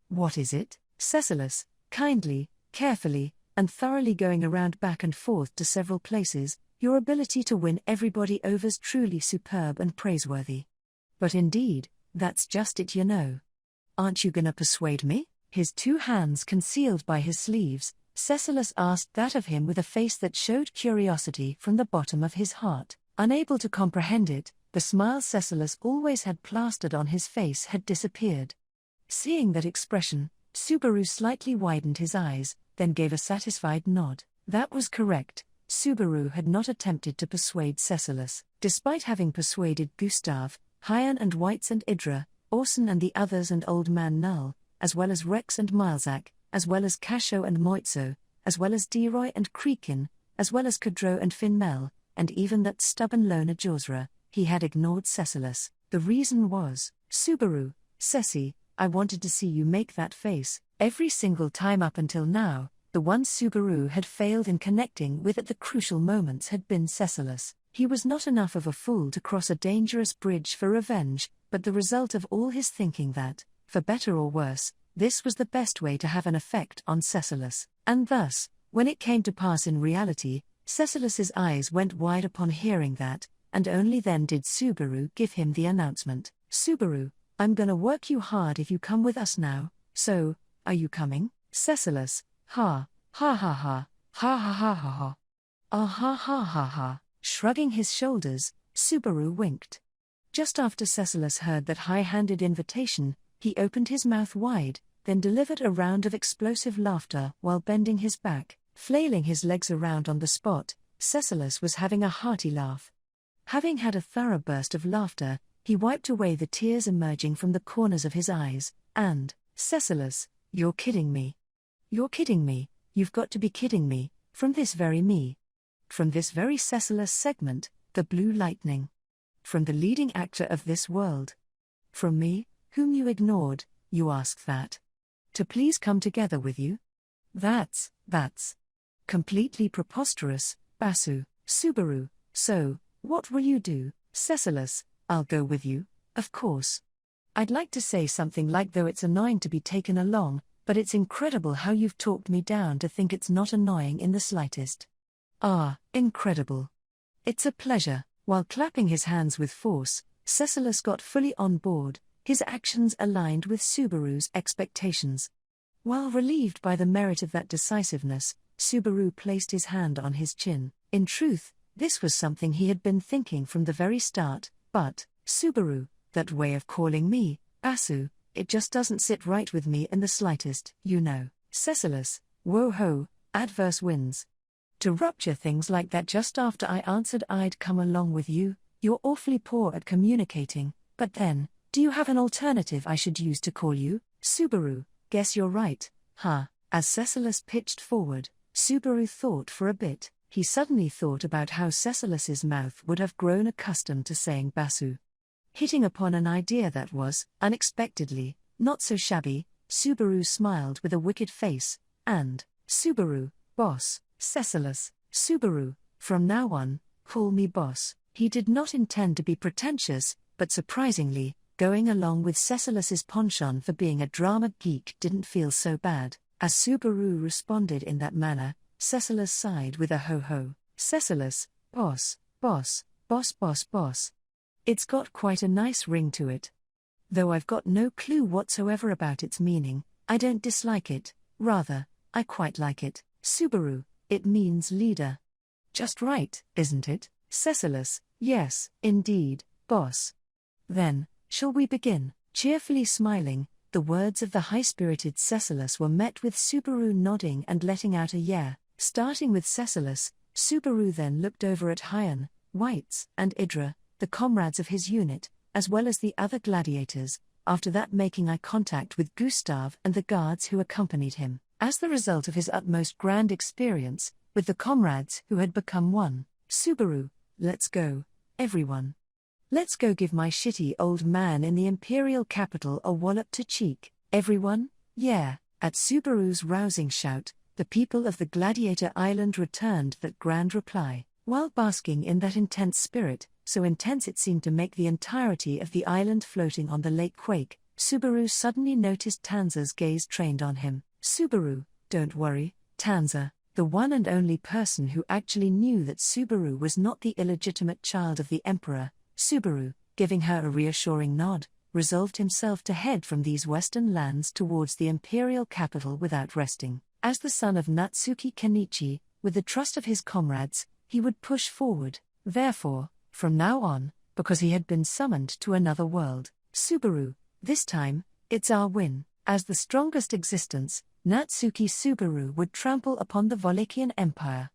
What is it? Cecilus, kindly, carefully, and thoroughly going around back and forth to several places, your ability to win everybody over's truly superb and praiseworthy. But indeed, that's just it, you know. Aren't you gonna persuade me? His two hands concealed by his sleeves, Cecilus asked that of him with a face that showed curiosity from the bottom of his heart. Unable to comprehend it, the smile Cecilus always had plastered on his face had disappeared. Seeing that expression, Subaru slightly widened his eyes, then gave a satisfied nod. That was correct. Subaru had not attempted to persuade Cecilus, despite having persuaded Gustav, Hyan and Whites and Idra, Orson and the others and Old Man Null, as well as Rex and Milzak, as well as Casho and Moitzo, as well as Deroy and Kreekin, as well as Kudro and Finmel, and even that stubborn loner Josra. He had ignored Cecilus. The reason was, Subaru, Ceci, I wanted to see you make that face. Every single time up until now, the one Subaru had failed in connecting with at the crucial moments had been Cecilus. He was not enough of a fool to cross a dangerous bridge for revenge, but the result of all his thinking that, for better or worse, this was the best way to have an effect on Cecilus. And thus, when it came to pass in reality, Cecilus's eyes went wide upon hearing that, and only then did Subaru give him the announcement. Subaru, I'm gonna work you hard if you come with us now, so, are you coming? Cecilus, ha, ha ha ha, ha ha ha ha ha. Ah ha ha ha ha. Shrugging his shoulders, Subaru winked. Just after Cecilus heard that high-handed invitation, he opened his mouth wide, then delivered a round of explosive laughter while bending his back, flailing his legs around on the spot. Cecilus was having a hearty laugh. Having had a thorough burst of laughter, he wiped away the tears emerging from the corners of his eyes, and, Cecilus, you're kidding me. You're kidding me, you've got to be kidding me, from this very me. From this very Cecilus segment, the Blue Lightning. From the leading actor of this world. From me, whom you ignored, you ask that. To please come together with you? That's completely preposterous, Basu, Subaru, so, what will you do, Cecilus? I'll go with you, of course. I'd like to say something like though it's annoying to be taken along, but it's incredible how you've talked me down to think it's not annoying in the slightest. Ah, incredible. It's a pleasure. While clapping his hands with force, Cecilus got fully on board, his actions aligned with Subaru's expectations. While relieved by the merit of that decisiveness, Subaru placed his hand on his chin. In truth, this was something he had been thinking from the very start, but, Subaru, that way of calling me, Basu, it just doesn't sit right with me in the slightest, you know. Cecilus, whoa-ho, adverse winds. To rupture things like that just after I answered I'd come along with you, you're awfully poor at communicating, but then, do you have an alternative I should use to call you? Subaru, guess you're right, huh? As Cecilus pitched forward, Subaru thought for a bit. He suddenly thought about how Cecilus's mouth would have grown accustomed to saying Basu. Hitting upon an idea that was, unexpectedly, not so shabby, Subaru smiled with a wicked face, and, Subaru, boss. Cecilus, Subaru, from now on, call me boss. He did not intend to be pretentious, but surprisingly, going along with Cecilus's penchant for being a drama geek didn't feel so bad. As Subaru responded in that manner, Cecilus sighed with a ho-ho. Cecilus, boss, boss, boss, boss, boss. It's got quite a nice ring to it. Though I've got no clue whatsoever about its meaning, I don't dislike it, rather, I quite like it. Subaru, it means leader. Just right, isn't it? Cecilus, yes, indeed, boss. Then, shall we begin? Cheerfully smiling, the words of the high-spirited Cecilus were met with Subaru nodding and letting out a yeah. Starting with Cecilus, Subaru then looked over at Hyan, Whites, and Idra, the comrades of his unit, as well as the other gladiators, after that making eye contact with Gustav and the guards who accompanied him. As the result of his utmost grand experience, with the comrades who had become one, Subaru, let's go, everyone. Let's go give my shitty old man in the imperial capital a wallop to cheek, everyone, yeah. At Subaru's rousing shout, the people of the Gladiator Island returned that grand reply. While basking in that intense spirit, so intense it seemed to make the entirety of the island floating on the lake quake, Subaru suddenly noticed Tanza's gaze trained on him. Subaru, don't worry, Tanza, the one and only person who actually knew that Subaru was not the illegitimate child of the Emperor, Subaru, giving her a reassuring nod, resolved himself to head from these western lands towards the imperial capital without resting. As the son of Natsuki Kenichi, with the trust of his comrades, he would push forward, therefore, from now on, because he had been summoned to another world. Subaru, this time, it's our win. As the strongest existence, Natsuki Subaru would trample upon the Wallachian Empire.